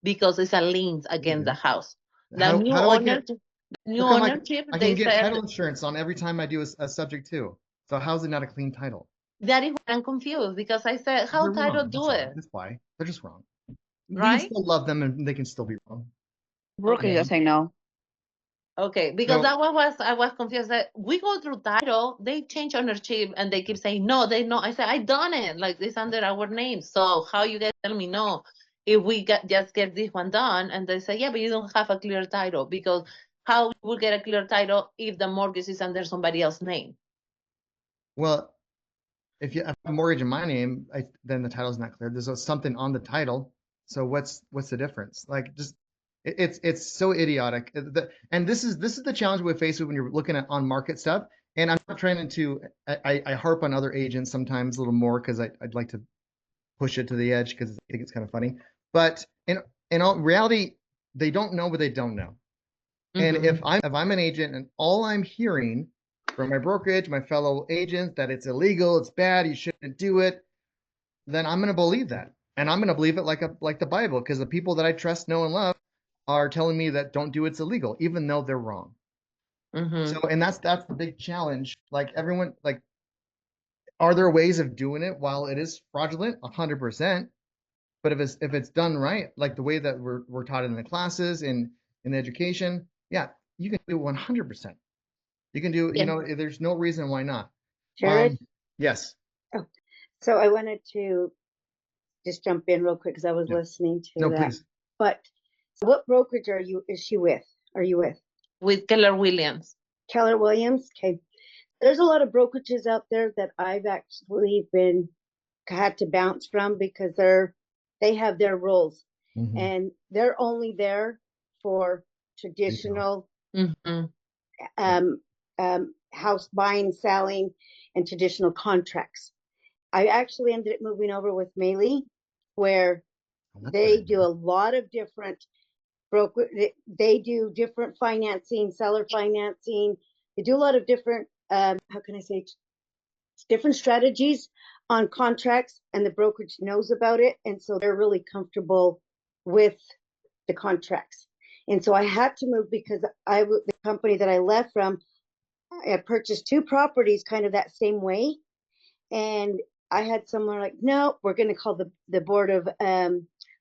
because it's a lien against the house. The new ownership. I can get title insurance on every time I do a subject to. So how's it not a clean title? That is why I'm confused because I said, how title do it? That's why they're just wrong. Right? You can still love them and they can still be wrong. Broker just say no. Okay, because that one was, I was confused that we go through title, they change ownership and they keep saying no, they know. I said, I done it, like it's under our name. So how you guys tell me no if we just get this one done? And they say, yeah, but you don't have a clear title because how you will get a clear title if the mortgage is under somebody else's name? Well, if you have a mortgage in my name, then the title's not clear. There's something on the title So what's the difference? Like, just it's so idiotic. And this is the challenge we face when you're looking at on market stuff. And I'm not trying to I harp on other agents sometimes a little more because I'd like to push it to the edge because I think it's kind of funny. But in all reality, they don't know what they don't know. And if I'm an agent and all I'm hearing from my brokerage, my fellow agents, that it's illegal, it's bad, you shouldn't do it, then I'm going to believe that. And I'm going to believe it like the Bible, because the people that I trust, know, and love are telling me that don't do it's illegal, even though they're wrong. So, and that's the big challenge. Like everyone, like, are there ways of doing it while it is fraudulent? 100%. But if it's done right, like the way that we're taught in the classes, in education, yeah, you can do 100%. You can do, you know, there's no reason why not. Jared? Yes. Oh, so I wanted to just jump in real quick because I was listening to that. Please. But what brokerage is she with? Are you with? With Keller Williams. Keller Williams? Okay. There's a lot of brokerages out there that I've actually had to bounce from because they have their rules and they're only there for traditional house buying, selling, and traditional contracts. I actually ended up moving over with Maylee, where they do a lot of different they do different financing, seller financing. They do a lot of different, how can I say, different strategies on contracts, and the brokerage knows about it. And so they're really comfortable with the contracts. And so I had to move because the company that I left from, I purchased 2 properties kind of that same way. And I had someone like, no, we're going to call the board of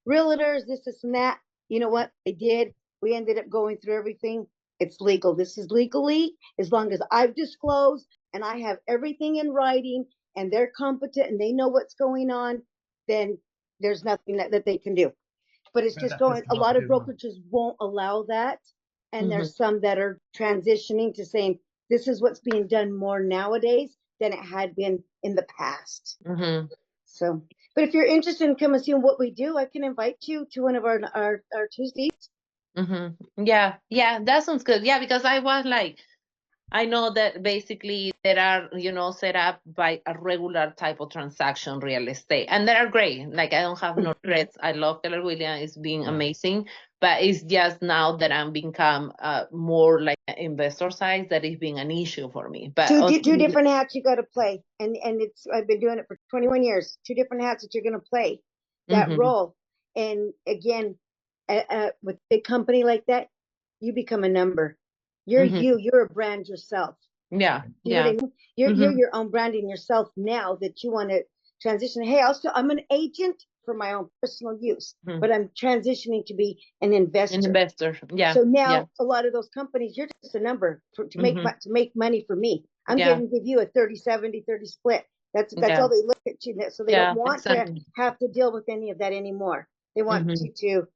realtors, this and that. You know what? I did. We ended up going through everything. It's legal. This is legally, as long as I've disclosed and I have everything in writing and they're competent and they know what's going on, then there's nothing that they can do. But it's just going, a lot of brokerages won't allow that. And there's some that are transitioning to saying, this is what's being done more nowadays than it had been in the past. So, but if you're interested in coming seeing what we do, I can invite you to one of our Tuesdays. Yeah, that sounds good. Yeah, because I was like, I know that basically there are, set up by a regular type of transaction real estate, and they are great. Like, I don't have no regrets. I love Keller Williams. It's been amazing, but it's just now that I'm become more like an investor side that is being an issue for me. But two different hats you got to play, and I've been doing it for 21 years. 2 different hats that you're going to play that role. And again, with a big company like that, you become a number. You're a brand yourself. Yeah. You know what I mean? You're your own branding yourself now that you want to transition. Hey, I'm an agent for my own personal use, but I'm transitioning to be an investor. An investor. Yeah. So now a lot of those companies, you're just a number to make money for me. I'm going to give you a 30-70-30 split. That's all they look at you. So they don't want to have to deal with any of that anymore. They want you to.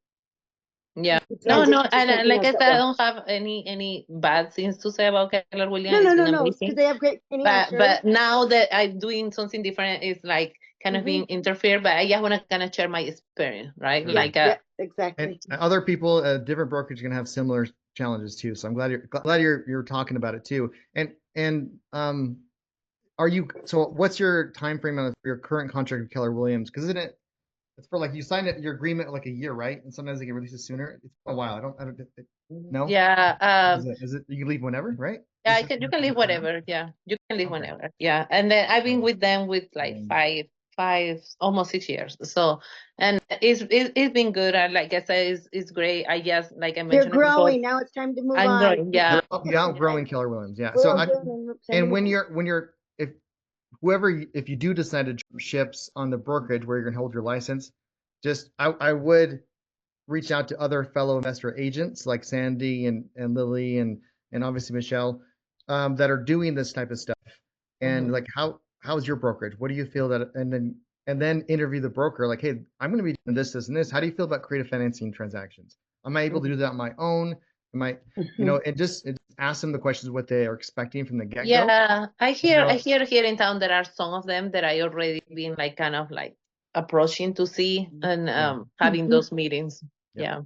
Yeah. No, and like I said, I don't have any bad things to say about Keller Williams. No, because they have great financial. But now that I'm doing something different, it's like kind of being interfered. But I just want to kind of share my experience, right? Exactly. And other people, different brokers, can have similar challenges too. So I'm glad you're talking about it too. And are you? So what's your time frame on your current contract with Keller Williams? Because isn't it? It's for like you signed your agreement like a year, right? And sometimes they can release it sooner. It's a while. I don't no. Yeah. Is it you can leave whenever, right? Yeah, you can leave whatever. Yeah, you can leave whenever. Yeah, and then I've been with them with like five, almost 6 years. So, and it's been good. And like I said, it's great. I just, like I mentioned, you're growing now. It's time to move on. Growing, yeah. You're outgrowing Keller Williams. Yeah. So if you do decide to jump ships on the brokerage where you're gonna hold your license, just I would reach out to other fellow investor agents like Sandy and Lily and obviously Michelle that are doing this type of stuff. And like how's your brokerage? What do you feel that and then interview the broker like, hey, I'm gonna be doing this and this. How do you feel about creative financing transactions? Am I able to do that on my own? Am I, and just ask them the questions what they are expecting from the get-go. Yeah, I hear here in town there are some of them that I already been like kind of like approaching to see and having those meetings. Yeah.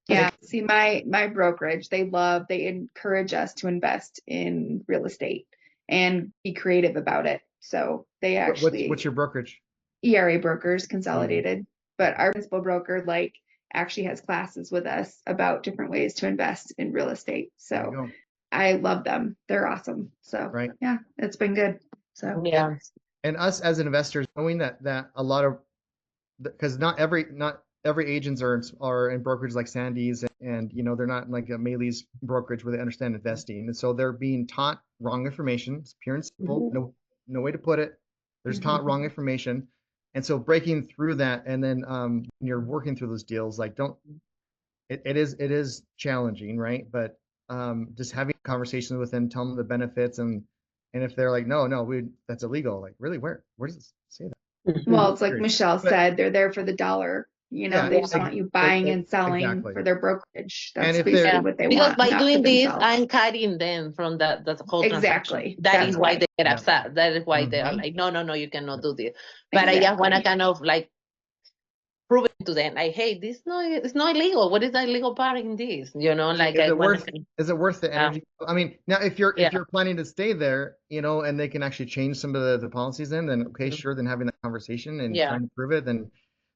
Yeah. See, my brokerage, they encourage us to invest in real estate and be creative about it. So they actually What's your brokerage? ERA Brokers Consolidated, but our principal broker actually has classes with us about different ways to invest in real estate. So I love them. They're awesome. So yeah, it's been good. So yeah. And us as investors, knowing that a lot of, because not every agents are in brokerage like Sandy's, and you know, they're not like a Maylee's brokerage where they understand investing, and so they're being taught wrong information. It's pure and simple. No way to put it. They're just taught wrong information. And so breaking through that, and then when you're working through those deals, like it is challenging, right? But just having conversations with them, tell them the benefits, and if they're like, no, that's illegal, like really, where does it say that? Well, it's like Michelle said, they're there for the dollar. You know, they just want you buying and selling for their brokerage. That's basically what they because want. by doing this, I'm cutting them from the whole transaction. That is why they get upset. That is why they are like, no, you cannot do this. But I just want to kind of like prove it to them, like, hey, it's not illegal. What is the illegal part in this? You know, like, is it worth the energy? I mean, now if you're planning to stay there, you know, and they can actually change some of the policies then okay, sure, then having that conversation and trying to prove it, then.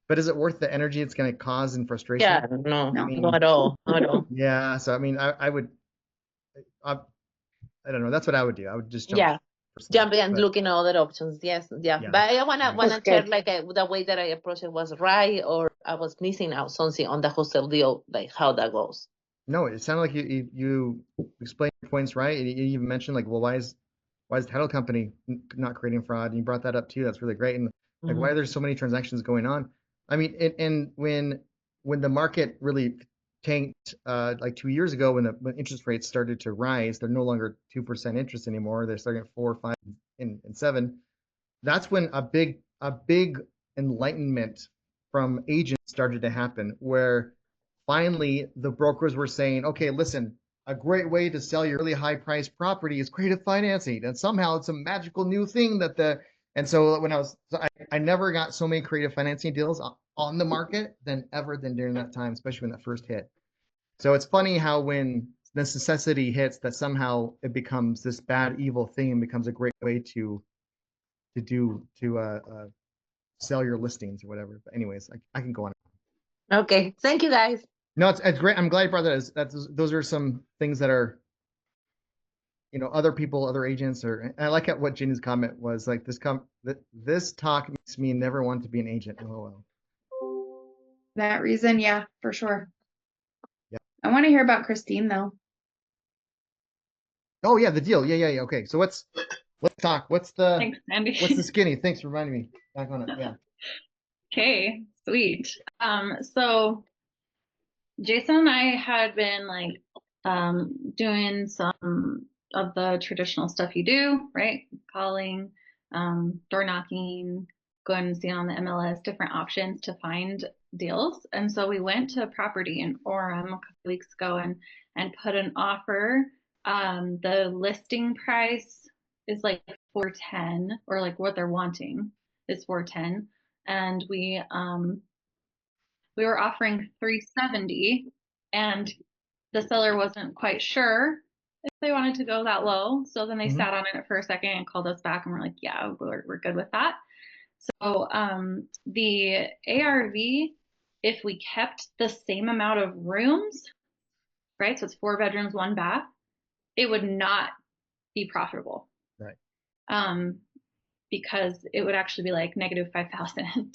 But is it worth the energy it's going to cause and frustration? Yeah, no, not at all. Yeah, so I mean, I don't know. That's what I would do. I would just jump and looking at other options. Yes, But I wanna check like the way that I approached it was right, or I was missing out something on the wholesale deal, like how that goes. No, it sounded like you explained your points right. You even mentioned like, well, why is the title company not creating fraud? And you brought that up too. That's really great. And like, why are there so many transactions going on? I mean, and when the market really tanked like 2 years ago, when interest rates started to rise, they're no longer 2% interest anymore. They're starting at 4, 5, and 7. That's when a big enlightenment from agents started to happen, where finally the brokers were saying, okay, listen, a great way to sell your really high priced property is creative financing, and somehow it's a magical new thing and so when I never got so many creative financing deals on the market than during that time, especially when that first hit. So it's funny how when this necessity hits, that somehow it becomes this bad, evil thing and becomes a great way to sell your listings or whatever. But anyways, I can go on. Okay, thank you guys. No, it's great. I'm glad you brought that. Those are some things that are, you know, other people, other agents, and I like what Ginny's comment was, like, this talk makes me never want to be an agent. LOL. That reason, yeah, for sure. Yeah. I want to hear about Christine though. Oh yeah, the deal. Yeah. Okay, so let's talk. Thanks, Andy. What's the skinny? Thanks for reminding me. Back on it. Yeah. Okay, sweet. So Jason and I had been like doing some of the traditional stuff you do, right? Calling, door knocking, going and seeing on the MLS different options to find deals. And so we went to a property in Orem a couple weeks ago and put an offer. The listing price is like $410, or like what they're wanting is $410, and we were offering $370, and the seller wasn't quite sure if they wanted to go that low. So then they sat on it for a second and called us back, and we're like, yeah, we're good with that. So the ARV, if we kept the same amount of rooms, right? So it's 4 bedrooms, 1 bath, it would not be profitable. Right. Because it would actually be like negative 5,000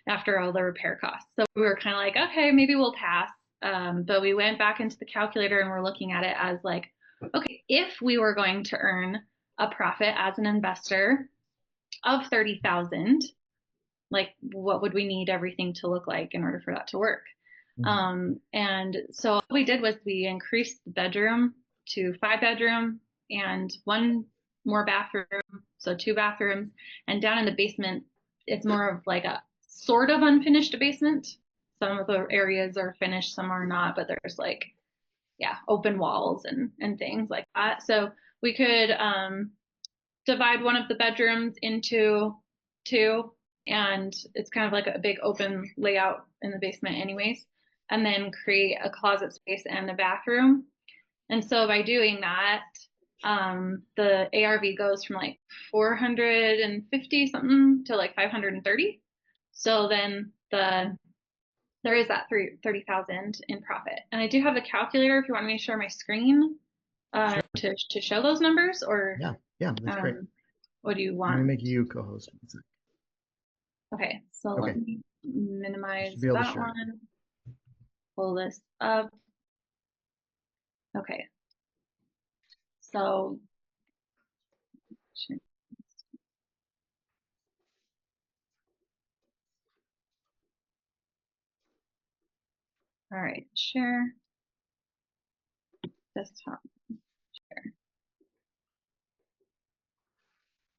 after all the repair costs. So we were kind of like, okay, maybe we'll pass. But we went back into the calculator and we're looking at it as like, okay, if we were going to earn a profit as an investor of 30,000, like what would we need everything to look like in order for that to work? And so what we did was we increased the bedroom to 5 bedroom and 1 more bathroom, so 2 bathrooms, and down in the basement, it's more of like a sort of unfinished basement. Some of the areas are finished, some are not, but there's like, open walls and things like that. So we could divide one of the bedrooms into 2 and it's kind of like a big open layout in the basement anyways, and then create a closet space and a bathroom. And so by doing that, the ARV goes from like 450 something to like 530. So then there is that 30,000 in profit. And I do have a calculator if you want me to share my screen Sure. to show those numbers, or Yeah, that's great. what do you Let want? me make you co-host. Okay, so Okay. let me minimize Should be able to that share. one. Pull this up. Okay. So all right, share desktop, share.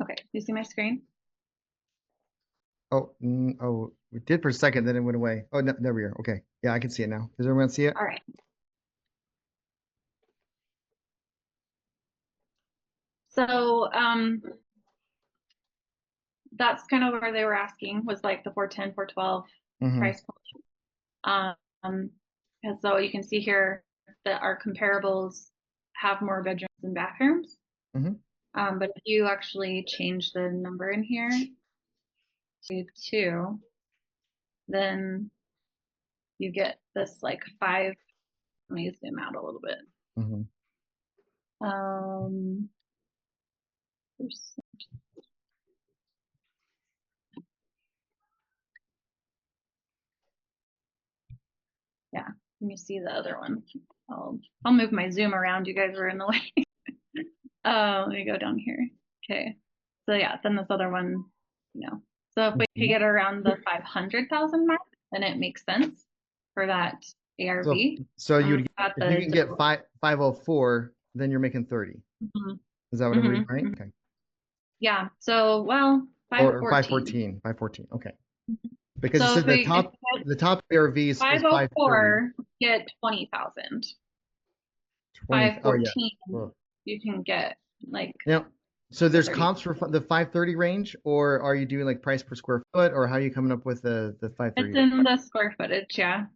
Okay, you see my screen? Oh, oh, we did for a second, then it went away. Oh, no, there we are. Okay. Yeah, I can see it now. Does everyone see it? All right. So that's kind of where they were asking, was like the 410, 412 price point. And so you can see here that our comparables have more bedrooms and bathrooms. But if you actually change the number in here to 2, then you get this like 5. Let me zoom out a little bit. Percent. Yeah, let me see the other one. I'll move my zoom around. You guys were in the way. Let me go down here. Okay. So yeah, then this other one, you know. So if we could get around the 500,000 mark, then it makes sense for that ARV. So you if you can get 504, then you're making 30. Is that what I'm reading right? Okay. Yeah. So well, 514. 514. Okay. Because so it says the top ARV is 504 get 20,000. 514 you can get like. Yeah. So there's comps for the 530 range, or are you doing like price per square foot, or how are you coming up with the 530? It's in the square footage, yeah.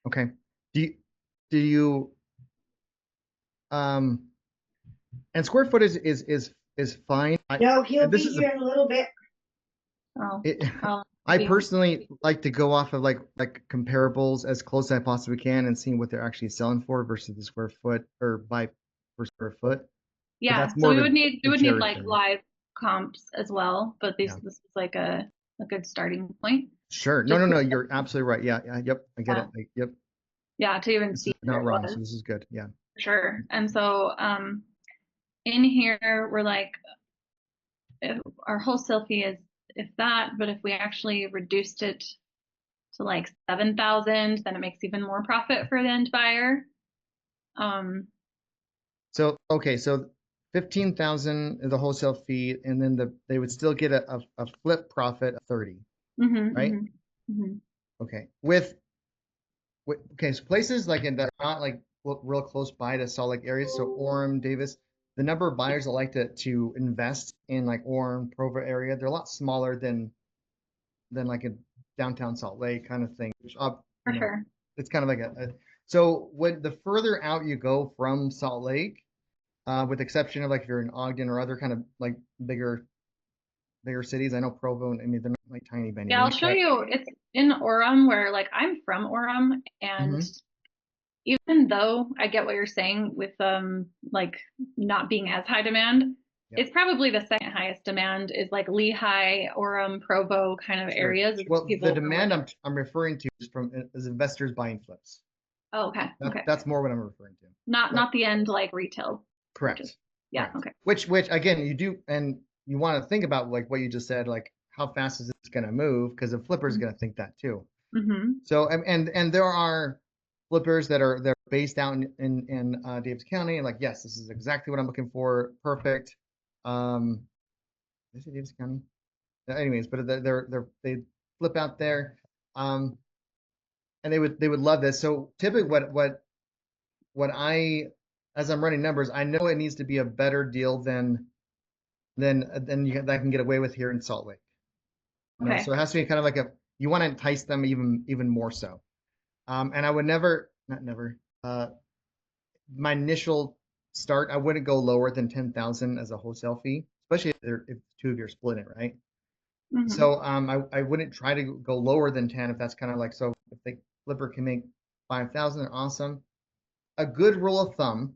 Okay. Do you and square footage is fine. No, he'll be here in a little bit. I personally like to go off of like comparables as close as I possibly can and seeing what they're actually selling for versus the square foot or by per square foot. Yeah, so we would need like live comps as well, but this is like a good starting point. Sure. No, you're absolutely right. Yeah, yep, I get it. Yep. Yeah, to even see. Not wrong. So this is good. Yeah. Sure. And so in here we're like, our wholesale fee is that, but if we actually reduced it to like 7,000, then it makes even more profit for the end buyer. So okay, so 15,000 is the wholesale fee, and then they would still get a flip profit of 30, right? Okay. Okay, so places like that are not like real close by to Salt Lake areas, so Orem, Davis, the number of buyers that like to invest in like Orem, Provo area, they're a lot smaller than like a downtown Salt Lake kind of thing. Which, for sure. It's kind of like so when the further out you go from Salt Lake, with the exception of like if you're in Ogden or other kind of like bigger cities. I know Provo, I mean, they're not like tiny by any Yeah, I'll show you. It's in Orem, where like I'm from Orem, and even though I get what you're saying with like not being as high demand, it's probably the second highest demand is like Lehigh, Orem, Provo kind of areas. Well, the demand I'm referring to is investors buying flips. Oh, okay. That's more what I'm referring to. Not the end like retail. Correct. Yeah. Correct. Okay. Which again you do, and you want to think about like what you just said, like how fast is this going to move? Because a flipper is going to think that too. So and there are flippers they're based out in Davis County, and like, yes, this is exactly what I'm looking for. Perfect. Is it Davis County? Anyways, but they flip out there, and they would love this. So typically, what I, as I'm running numbers, I know it needs to be a better deal than that I can get away with here in Salt Lake. know, so it has to be kind of like you want to entice them even more so. And I would my initial start, I wouldn't go lower than 10,000 as a wholesale fee, especially if two of you are splitting it, right? So I wouldn't try to go lower than 10 if that's kind of like, so if the flipper can make 5,000, they're awesome. A good rule of thumb,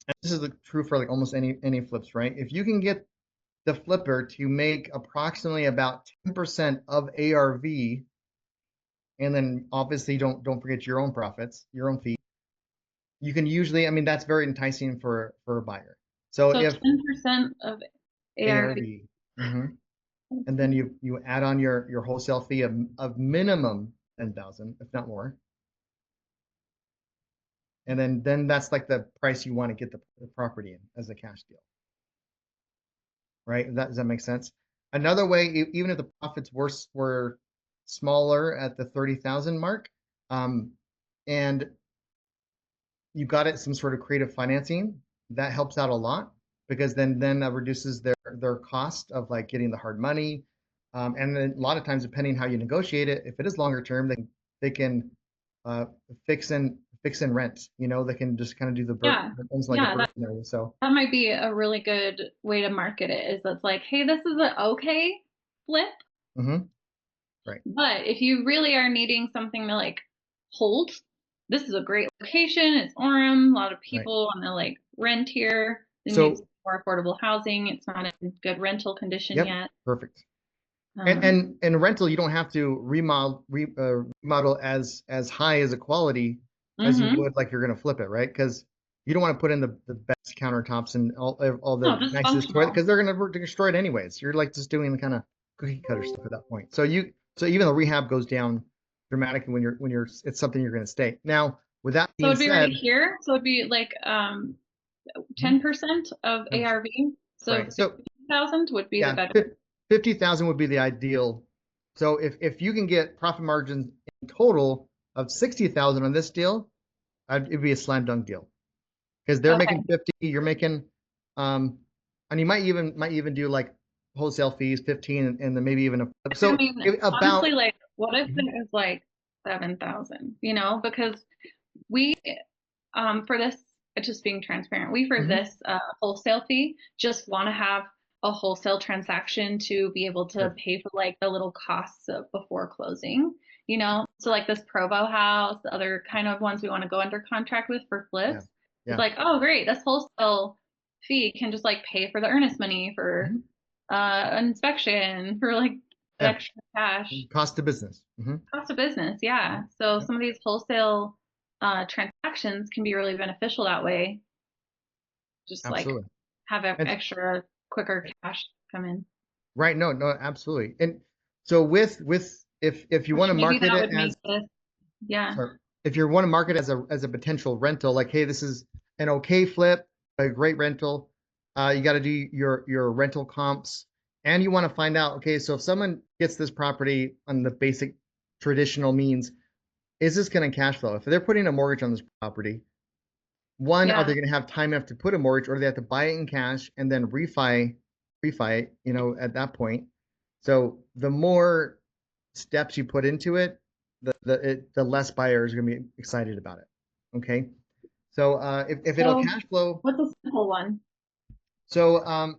and this is true for like almost any flips, right? If you can get the flipper to make approximately about 10% of ARV, and then obviously don't forget your own profits, your own fee, you can usually, I mean, that's very enticing for a buyer. So if 10% of ARV. And then you add on your wholesale fee of minimum 10,000, if not more. And then that's like the price you want to get the property in as a cash deal. Right? Does that make sense? Another way, even if the profits were smaller at the 30,000 mark, and you got it some sort of creative financing, that helps out a lot, because then that reduces their cost of like getting the hard money. And then a lot of times, depending how you negotiate it, if it is longer term, they can fix in rent. You know, they can just kind of do the so that might be a really good way to market it. Is that's like, hey, this is an okay flip. Right. But if you really are needing something to like hold, this is a great location. It's Orem. A lot of people want to like rent here. They need more affordable housing. It's not in good rental condition yet. Perfect. And rental, you don't have to remodel as high as a quality as you would like you're going to flip it, right? Because you don't want to put in the best countertops and all the nicest toilet, because they're going to destroy it anyways. You're like just doing the kind of cookie cutter stuff at that point. So even the rehab goes down dramatically when you're it's something you're going to stay. Now, with that being said, right here. So it'd be like 10% of ARV. So 50,000 would be the better. 50,000 would be the ideal. So if you can get profit margins in total of 60,000 on this deal, it'd be a slam dunk deal, because they're making 50, you're making, and you might even do like wholesale fees 15, and then maybe even a. So I mean, honestly, like, what if it was like 7,000? You know, because we for this, just being transparent, we for this wholesale fee just want to have a wholesale transaction to be able to pay for like the little costs of before closing, you know? So like this Provo house, the other kind of ones we want to go under contract with for flips. It's like, oh great, this wholesale fee can just like pay for the earnest money for inspection, for like extra cash. Cost of business. Cost of business, yeah. So some of these wholesale transactions can be really beneficial that way. Just like have extra quicker cash come in. Right. No, absolutely. And so with if you want to market it as if you want to market as a potential rental, like, hey, this is an okay flip, a great rental, you got to do your rental comps, and you want to find out, okay, so if someone gets this property on the basic traditional means, is this going to cash flow? If they're putting a mortgage on this property, are they going to have time enough to put a mortgage, or do they have to buy it in cash and then refi it, you know, at that point? So the more steps you put into it, the less buyers are going to be excited about it. Okay. So if it'll cash flow. What's a simple one? So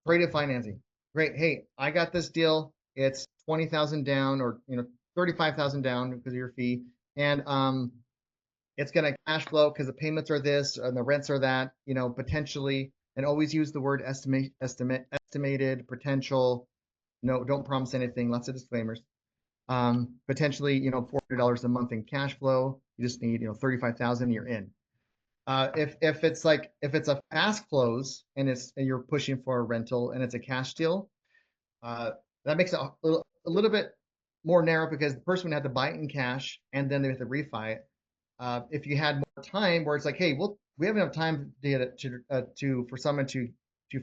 creative financing. Great. Hey, I got this deal. It's 20,000 down, or 35,000 down because of your fee, and it's going to cash flow because the payments are this and the rents are that, potentially. And always use the word estimated, potential. No, don't promise anything. Lots of disclaimers. Potentially, $400 a month in cash flow. You just need, 35,000. You're in. If it's a fast close and you're pushing for a rental and it's a cash deal, that makes it a little bit more narrow, because the person would have to buy it in cash and then they have to refi it. If you had more time, where it's like, hey, we have enough time to get it for someone to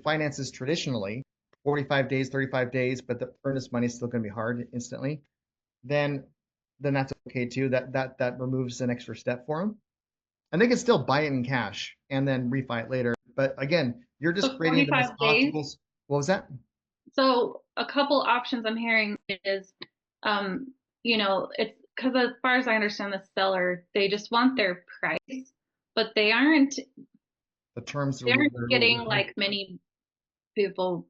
finance this traditionally, 45 days, 35 days, but the earnest money is still going to be hard instantly, then that's okay too. That removes an extra step for them. And they can still buy it in cash and then refi it later. But again, you're just creating the most optimal. What was that? So a couple options I'm hearing is, it's because as far as I understand the seller, they just want their price, but they aren't getting like many people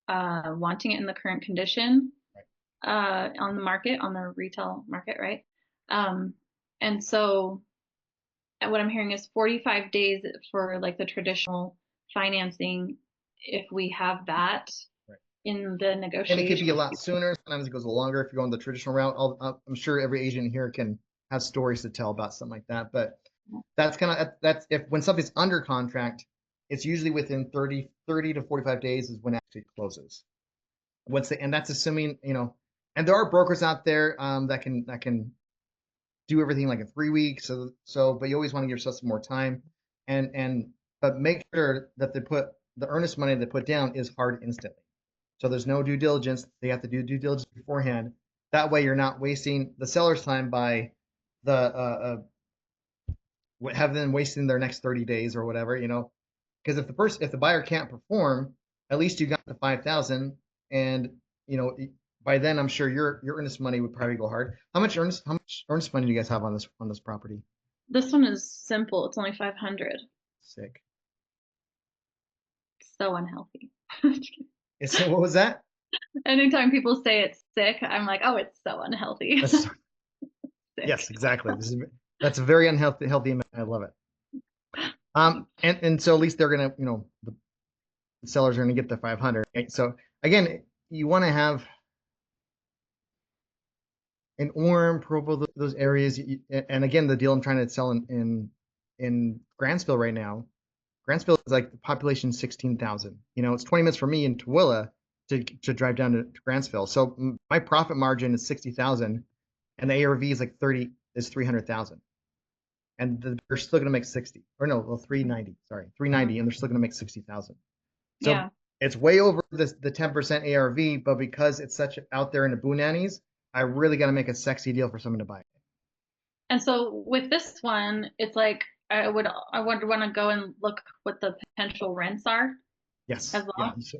wanting it in the current condition on the market, on the retail market, right? And so what I'm hearing is 45 days for like the traditional financing if we have that in the negotiation. And it could be a lot sooner. Sometimes it goes a little longer if you're going the traditional route. I'm sure every agent here can have stories to tell about something like that. But that's when something's under contract, it's usually within 30 to 45 days is when it actually closes. And that's assuming, and there are brokers out there that can do everything like in 3 weeks. But you always want to give yourself some more time, but make sure that the earnest money they put down is hard instantly. So there's no due diligence. They have to do due diligence beforehand. That way you're not wasting the seller's time by have them wasting their next 30 days or whatever, because if the buyer can't perform, at least you got the 5,000, and by then I'm sure your earnest money would probably go hard. How much earnest money do you guys have on this property? This one is simple. It's only 500. Sick. So unhealthy. What was that? Anytime people say it's sick, I'm like, oh, it's so unhealthy. Yes, exactly. That's a very unhealthy amount. I love it. And so at least they're gonna, the sellers are gonna get the 500. Right? So again, you want to have in Orem, Provo, those areas. And again, the deal I'm trying to sell in Grantsville right now. Grantsville is like the population 16,000. It's 20 minutes for me in Tooele to drive down to Grantsville. So my profit margin is 60,000, and the ARV is like 300,000. And they're still going to make 60, or no, well, 390. Sorry, 390, and they're still going to make 60,000. So it's way over the 10% ARV, but because it's such out there in the boonannies, I really got to make a sexy deal for someone to buy it. And so with this one, it's like I would want to go and look what the potential rents are. Yes. As well. Yeah. So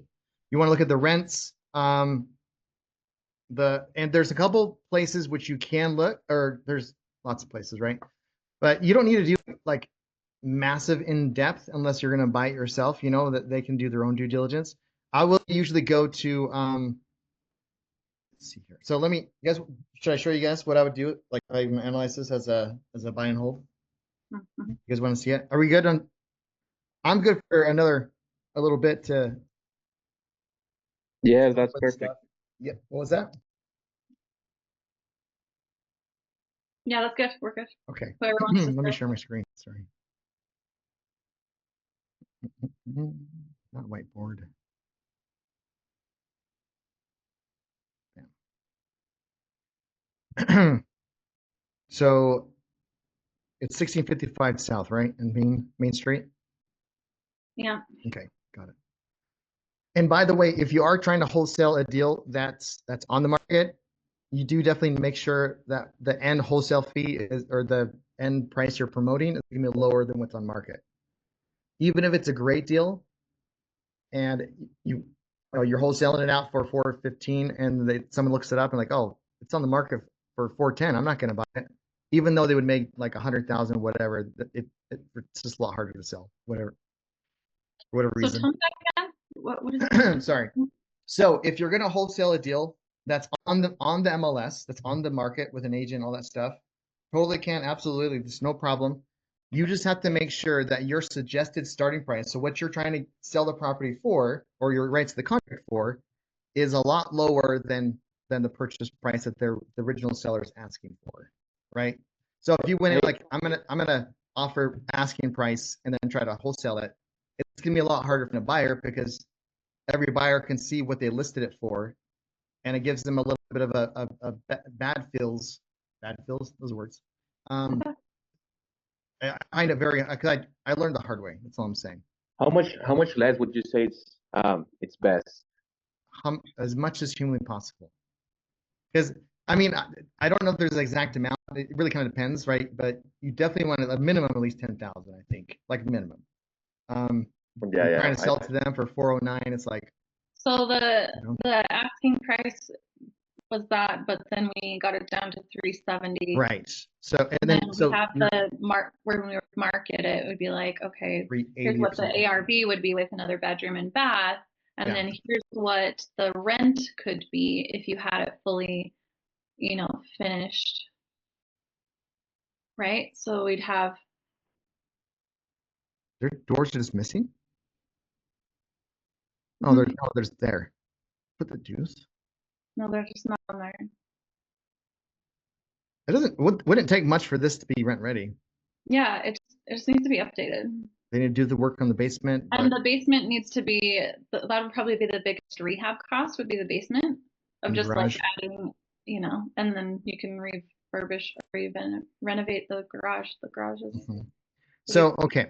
you want to look at the rents. And there's a couple places which you can look, or there's lots of places, right? But you don't need to do like massive in depth unless you're going to buy it yourself. That they can do their own due diligence. I will usually go to let's see here. So should I show you guys what I would do? Like I even analyze this as a buy and hold. You guys want to see it? Are we good on? I'm good for a little bit to. Yeah, that's perfect. Yeah. What was that? Yeah, that's good. We're good. Okay. Let me share my screen. Sorry. Not whiteboard. So it's 1655 South, right? And Main Street? Yeah. Okay, got it. And by the way, if you are trying to wholesale a deal that's on the market, you do definitely make sure that the end wholesale fee or the end price you're promoting is going to be lower than what's on market. Even if it's a great deal and you're wholesaling it out for $415 and someone looks it up and like, oh, it's on the market for $410, I'm not going to buy it. Even though they would make like 100,000, whatever, it's just a lot harder to sell, for whatever reason. Tell me that again. What is it? Sorry. So if you're going to wholesale a deal that's on the MLS, that's on the market with an agent, all that stuff, totally can, absolutely, there's no problem. You just have to make sure that your suggested starting price, so what you're trying to sell the property for, or your rights to the contract for, is a lot lower than the purchase price that the original seller is asking for, right? So if you went in like, I'm gonna offer asking price and then try to wholesale it, it's gonna be a lot harder for the buyer because every buyer can see what they listed it for, and it gives them a little bit of a bad feels, those words. I find it very, because I learned the hard way. That's all I'm saying. How much less would you say it's best? As much as humanly possible. Because I mean, I don't know if there's an exact amount. It really kind of depends, right? But you definitely want a minimum at least 10,000, I think, like minimum. Trying to sell it to them for 409, it's like So the You know? the asking price was that, but then we got it down to 370. Right. So and And then then we so have the where we would market it would be like, okay, here's 380 or what the something. ARV would be with another bedroom and bath, and Yeah. then here's what the rent could be if you had it fully, finished. Right? So we'd have Their doors are just missing. Oh, there's there. Put the juice. no, they're just not on there. It wouldn't take much for this to be rent ready. Yeah, it just needs to be updated. They need to do the work on the basement. And the basement needs to be, that would probably be the biggest rehab cost, would be the basement of And just garage. like adding, and then you can refurbish or even renovate the garage. The garage is. So, okay.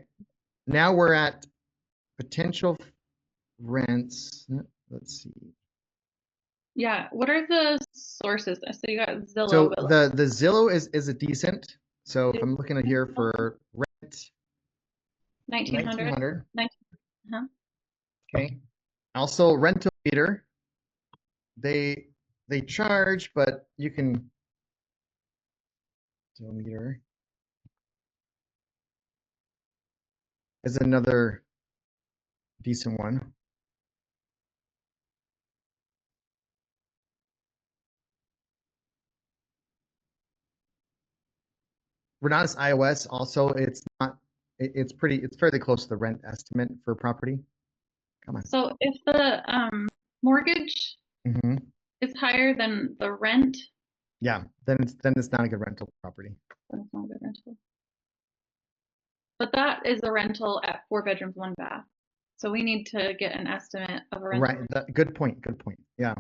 Now we're at potential rents. Let's see. Yeah. What are the sources? So you got Zillow. So but the Zillow is a decent. So if I'm looking at here for rent, 1900. Okay. Also rental meter. They charge, but you can meter is another decent one. Renatus iOS also, it's fairly close to the rent estimate for property. Come on. So if the mortgage is higher than the rent, yeah, then it's not a good rental property. then it's not a good rental. But that is a rental at 4 bedrooms, 1 bath. So we need to get an estimate of a rental. Right. Good point. Yeah.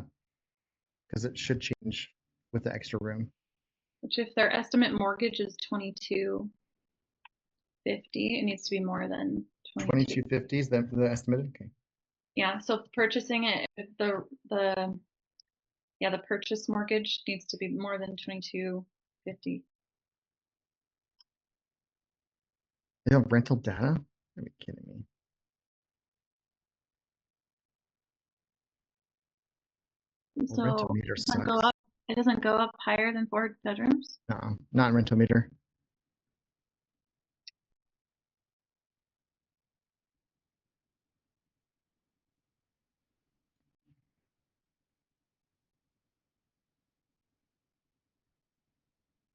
Because it should change with the extra room. Which if their estimate mortgage is 2250, it needs to be more than 2250 is the estimated. Okay. Yeah. So purchasing it, the purchase mortgage needs to be more than 2250. They have rental data? Are you kidding me? So rental meter sucks. It doesn't go up higher than 4 bedrooms? No, not rental meter.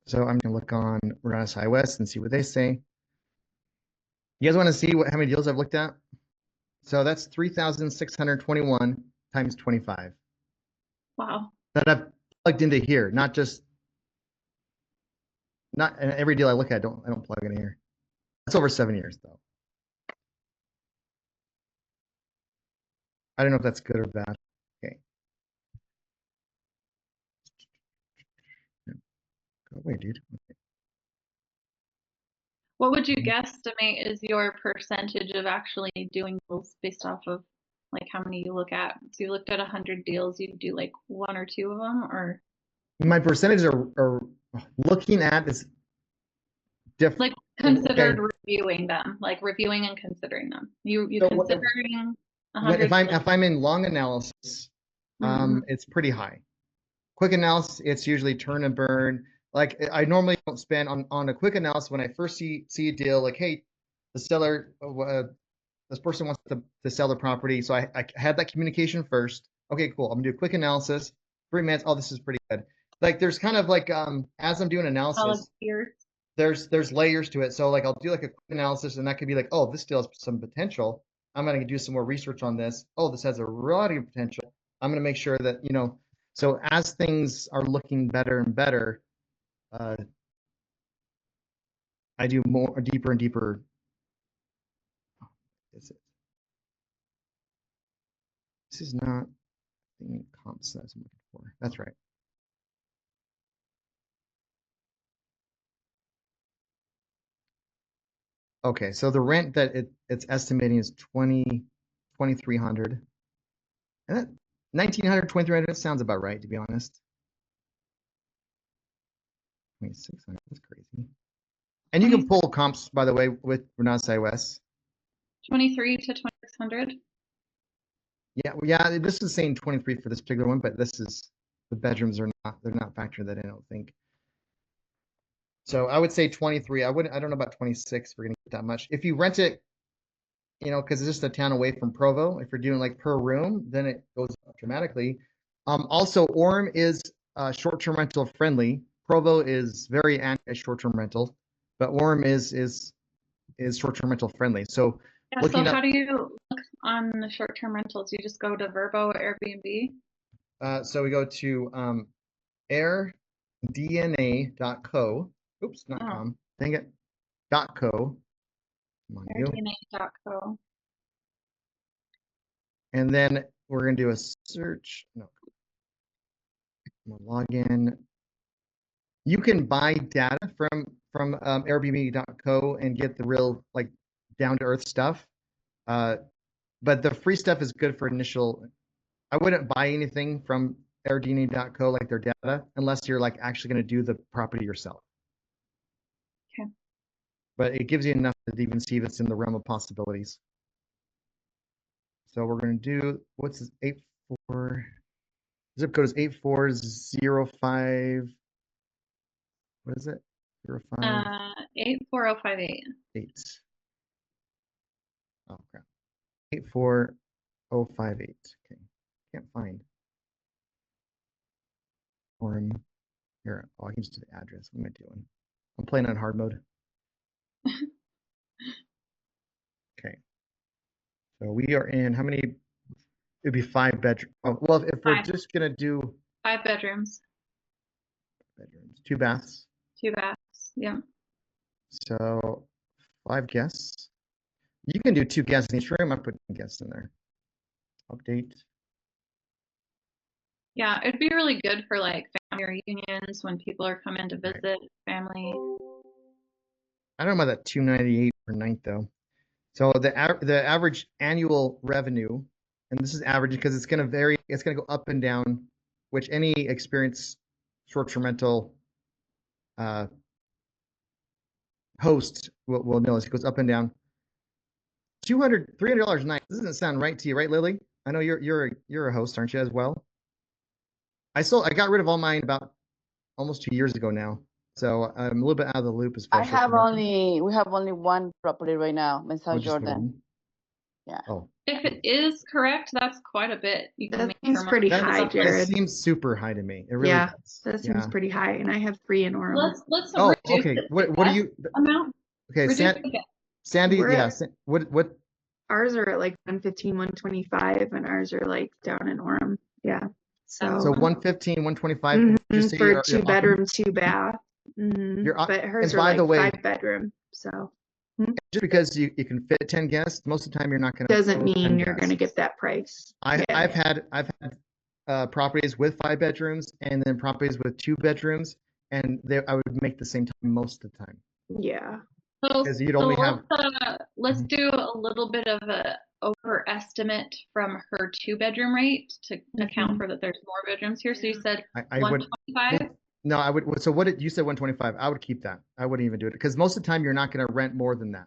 So I'm gonna look on Renatus iOS and see what they say. You guys want to see how many deals I've looked at? So that's 3,621 times 25. Wow. That I've plugged into here, not every deal I look at. I don't plug in here. That's over 7 years though. I don't know if that's good or bad. Okay. Go away, dude. Okay. What would you guesstimate is your percentage of actually doing deals based off of like how many you look at? So you looked at 100 deals, you do like 1 or 2 of them, or my percentage are looking at is different. like considered reviewing them, like reviewing and considering them. You So considering 100 if I'm in long analysis, it's pretty high. Quick analysis, it's usually turn and burn. Like I normally don't spend on a quick analysis when I first see a deal. Like, hey, the seller, this person wants to sell the property, so I had that communication first. Okay, cool. I'm gonna do a quick analysis. 3 minutes. Oh, this is pretty good. Like there's kind of like as I'm doing analysis, there's layers to it. So like I'll do like a quick analysis, and that could be like, oh, this deal has some potential. I'm gonna do some more research on this. Oh, this has a lot of potential. I'm gonna make sure that So as things are looking better and better, I do more deeper and deeper. This is not the comp size I'm looking for. That's right. Okay, so the rent that it's estimating is 2,300. And that 1,900, 2,300 sounds about right, to be honest. 2,600, that's crazy. And you can pull comps, by the way, with Renatus iOS. 23 to 2,600. Yeah, well, yeah, this is saying 23 for this particular one, but this is, the bedrooms are not, they're not factoring that in, I don't think. So I would say 23. I don't know about 26 if we're gonna get that much. If you rent it, you know, because it's just a town away from Provo, if you're doing like per room, then it goes up dramatically. Also, Orem is short-term rental friendly. Provo is very anti short-term rental, but Orem is short-term rental friendly. So yeah, so how do you look on the short-term rentals? You just go to Verbo Airbnb? So we go to airdna.co. Oops, not com. Dang it. .co. Airdna.co. And then we're going to do a search. No. I'm gonna log in. You can buy data from Airbnb.co and get the real like down to earth stuff. But the free stuff is good for initial. I wouldn't buy anything from Airbnb.co like their data unless you're like actually going to do the property yourself. Okay. But it gives you enough to even see if it's in the realm of possibilities. So we're going to do, what's this, 84, zip code is 8405. What is it? 05? 84058. 8. Oh crap. 84058. Okay. Can't find. Orem. Here. Oh, I can just do the address. What am I doing? I'm playing on hard mode. Okay. So we are in how many? It'd be 5 bedrooms. Oh, well, if we're just gonna do 5 bedrooms. 2 baths. 2 baths. Yeah. So 5 guests. You can do 2 guests in each room. I put guests in there. Update. Yeah, it'd be really good for like family reunions when people are coming to visit family. I don't know about that 298 per night though. So the average annual revenue, and this is average because it's going to vary. It's going to go up and down, which any experienced short-term rental host will know. It goes up and down. $300 a night. This doesn't sound right to you, right, Lily? I know you're a host, aren't you, as well? I got rid of all mine about almost 2 years ago now, so I'm a little bit out of the loop as far as we have only one property right now, Mesa Jordan. Yeah. Oh. If it is correct, that's quite a bit. You can That seems pretty high, Jared. That seems super high to me. It really does. That seems pretty high, and I have 3 in Orem. Let's oh, reduce okay. it What do you amount? Okay, Sandy, We're yeah. at- What Ours are at like 115, 125, and ours are like down in Orem. Yeah. So 115, 125 just say for 2 bedroom, 2 bath. But hers and are by like the way, 5 bedroom. So just because you can fit 10 guests, most of the time you're not going to. Doesn't mean you're going to get that price. I've had properties with 5 bedrooms and then properties with 2 bedrooms, and I would make the same time most of the time. Yeah. So, because you'd only have. Let's do a little bit of a overestimate from her 2-bedroom rate to account for that there's more bedrooms here. So you said 125. No, I would. So what did you said 125? I would keep that. I wouldn't even do it because most of the time you're not going to rent more than that.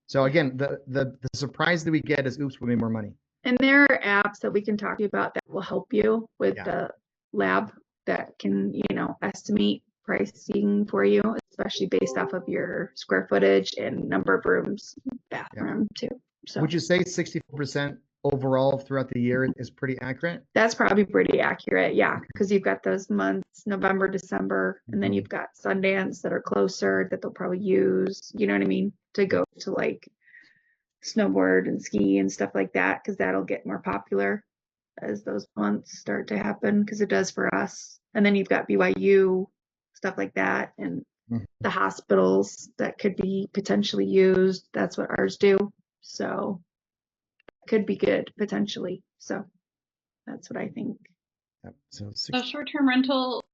So again, the surprise that we get is, oops, we made more money. And there are apps that we can talk to you about that will help you with the lab that can, estimate pricing for you, especially based off of your square footage and number of rooms, bathroom too. So would you say 64% overall throughout the year is pretty accurate? That's probably pretty accurate, yeah, because you've got those months, November, December, and then you've got Sundance that are closer that they'll probably use, you know what I mean, to go to like snowboard and ski and stuff like that, because that'll get more popular as those months start to happen, because it does for us. And then you've got BYU, stuff like that, and the hospitals that could be potentially used. That's what ours do. So could be good potentially. So that's what I think. Yep. So short-term rental,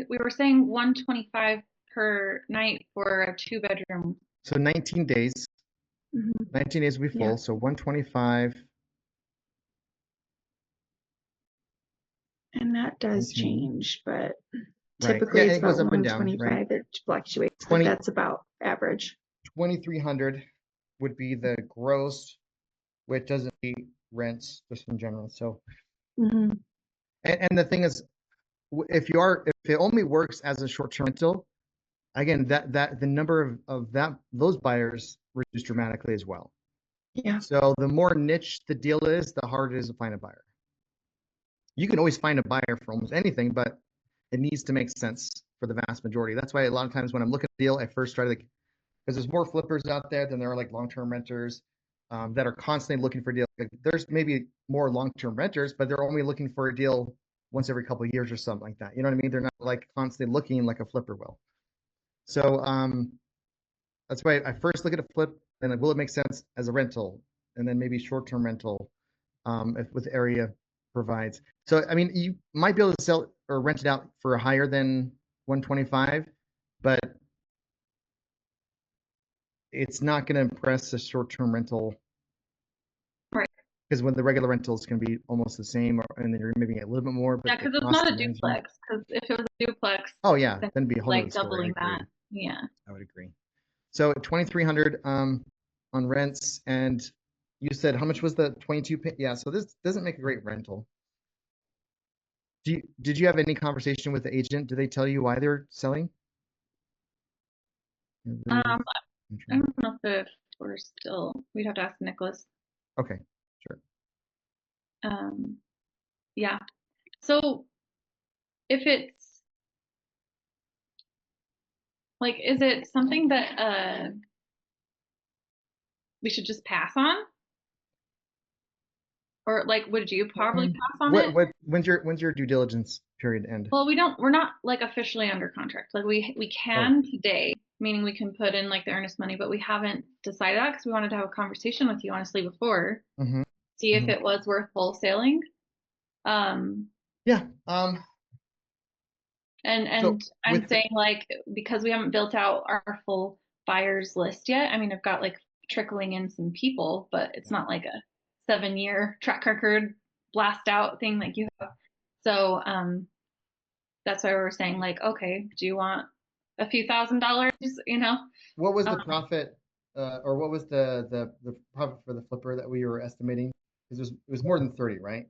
we were saying 125 per night for a 2-bedroom. So 19 days. 19 days we full. So 125. And that does change, but typically it's it goes about up and down. 125. It fluctuates, but that's about average. 2,300 would be the gross, which doesn't be rents just in general. So, Mm-hmm. and the thing is, if it only works as a short-term rental, again, that the number of those buyers reduce dramatically as well. Yeah. So the more niche the deal is, the harder it is to find a buyer. You can always find a buyer for almost anything, but it needs to make sense for the vast majority. That's why a lot of times when I'm looking at a deal, I first try to because there's more flippers out there than there are like long-term renters that are constantly looking for deals. Like, there's maybe more long-term renters, but they're only looking for a deal once every couple of years or something like that. You know what I mean? They're not like constantly looking like a flipper will. So that's why I first look at a flip and like, will it make sense as a rental, and then maybe short-term rental if with area provides. So I mean, you might be able to sell or rent it out for higher than 125, but it's not going to impress a short-term rental, right? Because when the regular rentals can be almost the same, and then you're maybe a little bit more. But yeah, because it's not a duplex. Because if it was a duplex, oh yeah, then it'd be a whole like other story. doubling that. Yeah, I would agree. So 2,300 on rents, and you said how much was the 22? Yeah, so this doesn't make a great rental. Did you have any conversation with the agent? Did they tell you why they're selling? I don't know if we're still. We'd have to ask Nicholas. Okay, sure. Yeah. So if it's like, is it something that we should just pass on? Or like, would you probably pass on it? When's your due diligence period end? Well, we're not like officially under contract. Like we can today, meaning we can put in like the earnest money, but we haven't decided that because we wanted to have a conversation with you honestly before, see if it was worth wholesaling. Yeah. And so I'm saying like, because we haven't built out our full buyers list yet. I mean, I've got like trickling in some people, but it's not like a 7-year track record blast out thing like you have. So that's why we're saying like, okay, do you want a few $1,000s? You know, what was the profit or what was the profit for the flipper that we were estimating? Because it was more than 30, right?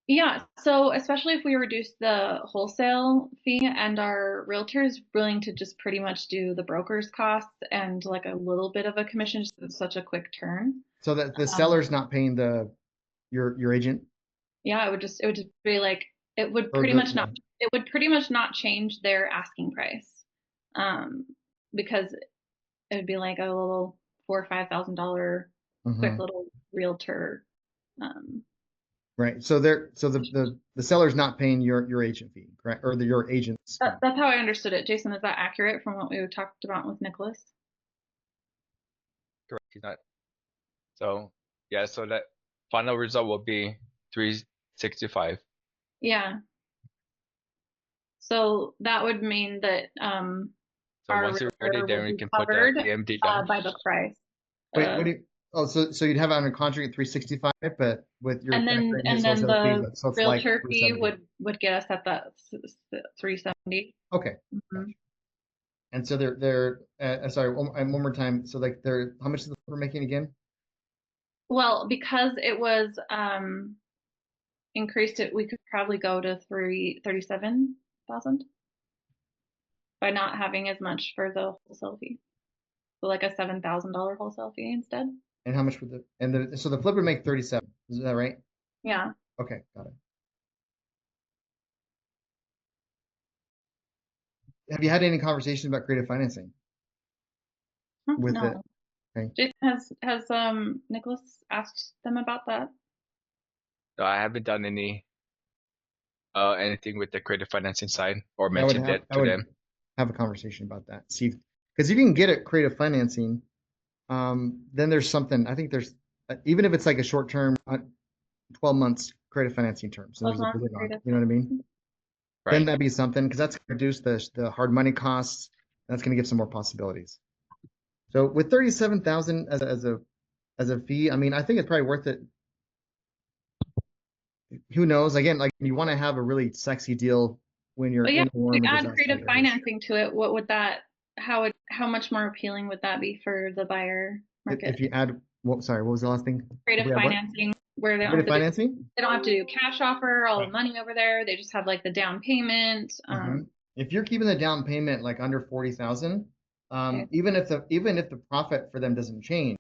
Yeah, so especially if we reduce the wholesale fee, and our realtor is willing to just pretty much do the broker's costs and like a little bit of a commission, just it's such a quick turn. So that the seller's not paying your agent? Yeah, it would just be like, it would pretty much not change their asking price. Because it would be like a little $4,000 or $5,000 quick little realtor. Right. So the seller's not paying your agent fee, correct? Or your agent's. That's how I understood it. Jason, is that accurate from what we talked about with Nicholas? Correct. He's not. So yeah. So that final result will be 365. Yeah. So that would mean that so our once you're ready, then we can put the EMD down by the price. Wait, what do you? Oh, so you'd have it under contract at 365, but with your and then the realtor fee would get us at that 370. Okay. And so they're sorry, one more time. So like how much is the flipper making again? Well, because it was increased, we could probably go to 37,000 by not having as much for the wholesale fee. So like a $7,000 wholesale fee instead. And how much would so the flipper make 37? Is that right? Yeah. Okay, got it. Have you had any conversations about creative financing? With no. it? Okay. Jason, has Nicholas asked them about that? No, I haven't done anything with the creative financing side or mentioned it to them. Have a conversation about that. See, because if you can get it creative financing, then there's something. I think there's even if it's like a short term, 12 months creative financing terms. So there's a you know what I mean? Right. Then that'd be something, because that's going to reduce the hard money costs. And that's going to give some more possibilities. So with 37,000 as a fee, I mean, I think it's probably worth it. Who knows? Again, like you want to have a really sexy deal when you're in a warm. If we add creative financing to it, what would that? How much more appealing would that be for the buyer market? If you add, sorry, what was the last thing? Creative financing where they don't have to financing. they don't have to do cash offer, all the money over there. They just have like the down payment. If you're keeping the down payment like under 40,000, even if the profit for them doesn't change,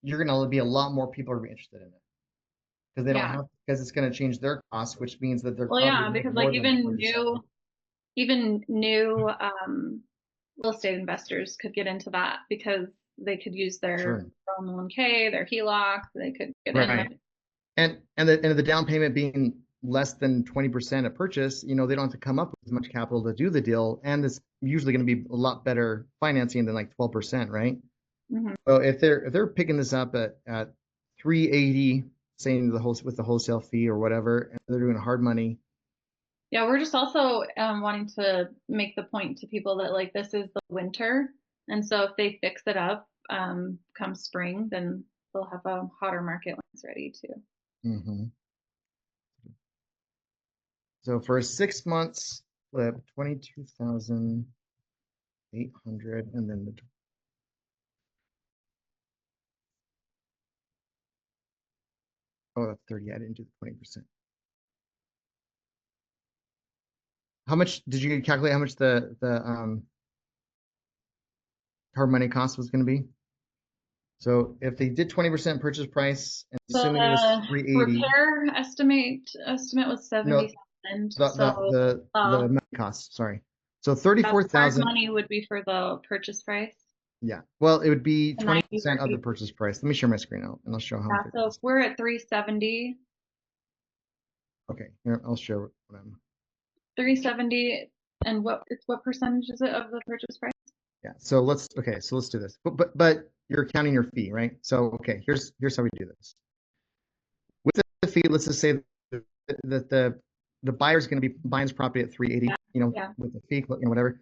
you're gonna be a lot more people are interested in it because they don't have because it's gonna change their costs, which means that they're because like even new real estate investors could get into that because they could use their 401k, their HELOC, they could get in. And the down payment being less than 20% of purchase, they don't have to come up with as much capital to do the deal, and it's usually going to be a lot better financing than like 12%, right? So if they're picking this up at 380, saying with the wholesale fee or whatever, and they're doing hard money. Yeah, we're just also wanting to make the point to people that like this is the winter, and so if they fix it up come spring, then they'll have a hotter market when it's ready too. So for a 6 months flip, 22,800, and then the that's 30. I didn't do the 20%. How much did you calculate? How much the hard money cost was going to be? So if they did 20% purchase price, and assuming it was 380, repair estimate was 70,000. The money cost. Sorry. So 34,000 money would be for the purchase price. Yeah. Well, it would be 20% of the purchase price. Let me share my screen out and I'll show how much. So if we're at 370. Okay. Here, I'll show what I'm. 370, and what percentage is it of the purchase price? Yeah. So let's do this. But you're counting your fee, right? So okay, here's how we do this. With the fee, let's just say that the buyer's going to be buying this property at 380, with the fee, whatever.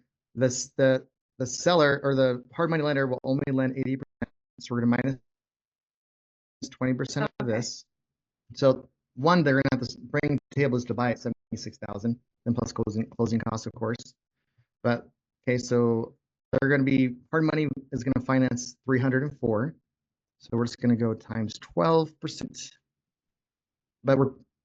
The seller or the hard money lender will only lend 80%. So we're going to minus 20% of this. So one, they're going to have to bring tables to buy at 76,000, then plus closing costs, of course. But okay, so they're going to be hard money is going to finance 304. So we're just going to go times 12%. But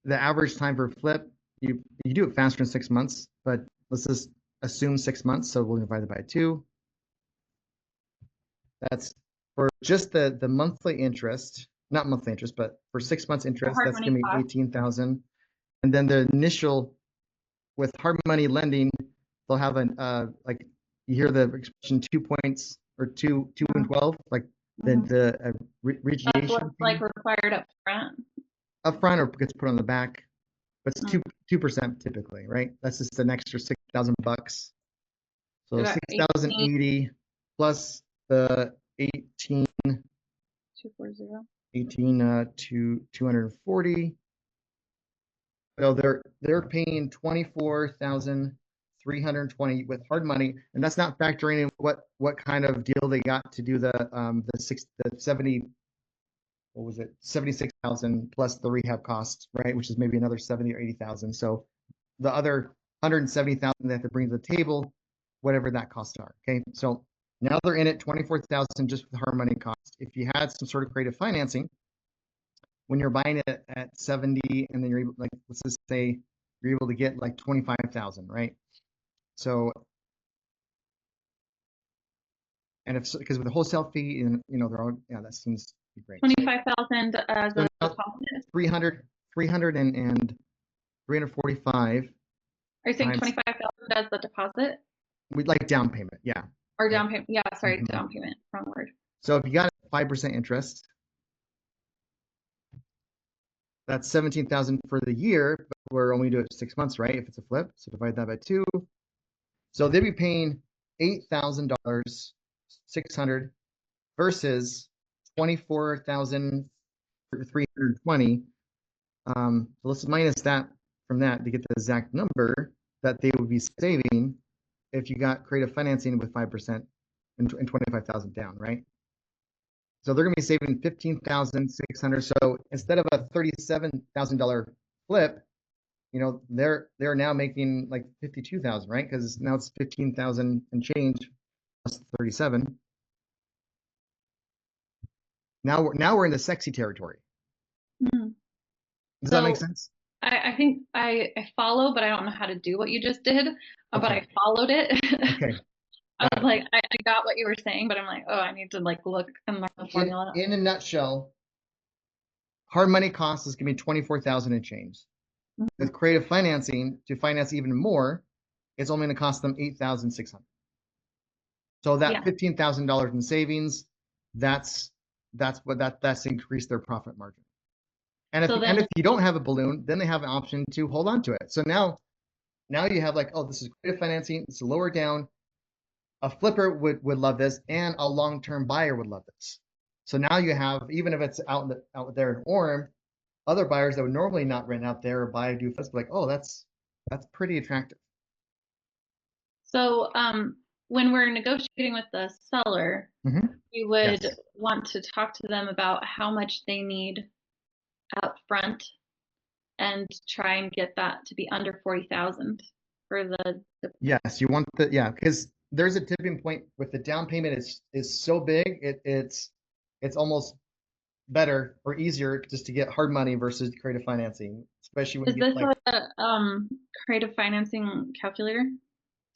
the average time for flip, you do it faster in 6 months, but let's just assume 6 months. So we'll divide it by 2. That's for just the monthly interest, not monthly interest, but for 6 months interest, that's going to be 18,000. And then the initial with hard money lending, they'll have like you hear the expression 2 points or 2 and 12, like the regeneration. That's what's like required up front. Up front, or gets put on the back, but it's 2% typically, right? That's just an extra $6,000. So 6,080 plus the 240. So they're paying 24,320 with hard money, and that's not factoring in what kind of deal they got to do the 76,000 plus the rehab costs, right? Which is maybe another 70 or 80,000. So the other 170,000 they have to bring to the table, whatever that costs are. Okay, so now they're in at 24,000 just with hard money cost. If you had some sort of creative financing, when you're buying it at 70, and then you're able, like, let's just say you're able to get like 25,000, right? So, and if because with the wholesale fee, and they're all, that seems great. 25,000 as a deposit. 300 and 345. Are you saying 25,000 as the deposit? We'd like down payment, yeah. Or down payment, yeah. Sorry, down payment. Wrong word. So if you got 5% interest, that's 17,000 for the year, but we're only doing it 6 months, right? If it's a flip, so divide that by 2. So they'd be paying $8,600 versus 24,320. So let's minus that from that to get the exact number that they would be saving if you got creative financing with 5% and 25,000 down, right? So they're going to be saving $15,600. So instead of a $37,000 flip, they're now making like 52,000, right? Because now it's 15,000 and change plus 37. Now we're in the sexy territory. Does that make sense? I think I follow, but I don't know how to do what you just did. But I followed it. Okay. I was like, I got what you were saying, but I'm like, oh, I need to like look and learn the formula. In a nutshell, hard money costs is gonna be 24,000 and change. With creative financing, to finance even more, it's only gonna cost them 8,600. So that $15,000 in savings, that's increased their profit margin. And if you don't have a balloon, then they have an option to hold on to it. So now you have like, oh, this is creative financing, it's lower down. A flipper would love this, and a long-term buyer would love this. So now you have, even if it's out there in Orem, other buyers that would normally not rent out there or buy do flips, like, oh, that's pretty attractive. So when we're negotiating with the seller, you would want to talk to them about how much they need up front and try and get that to be under 40,000 for the yes, you want because there's a tipping point with the down payment is so big, it's almost better or easier just to get hard money versus creative financing, especially when you get like a creative financing calculator.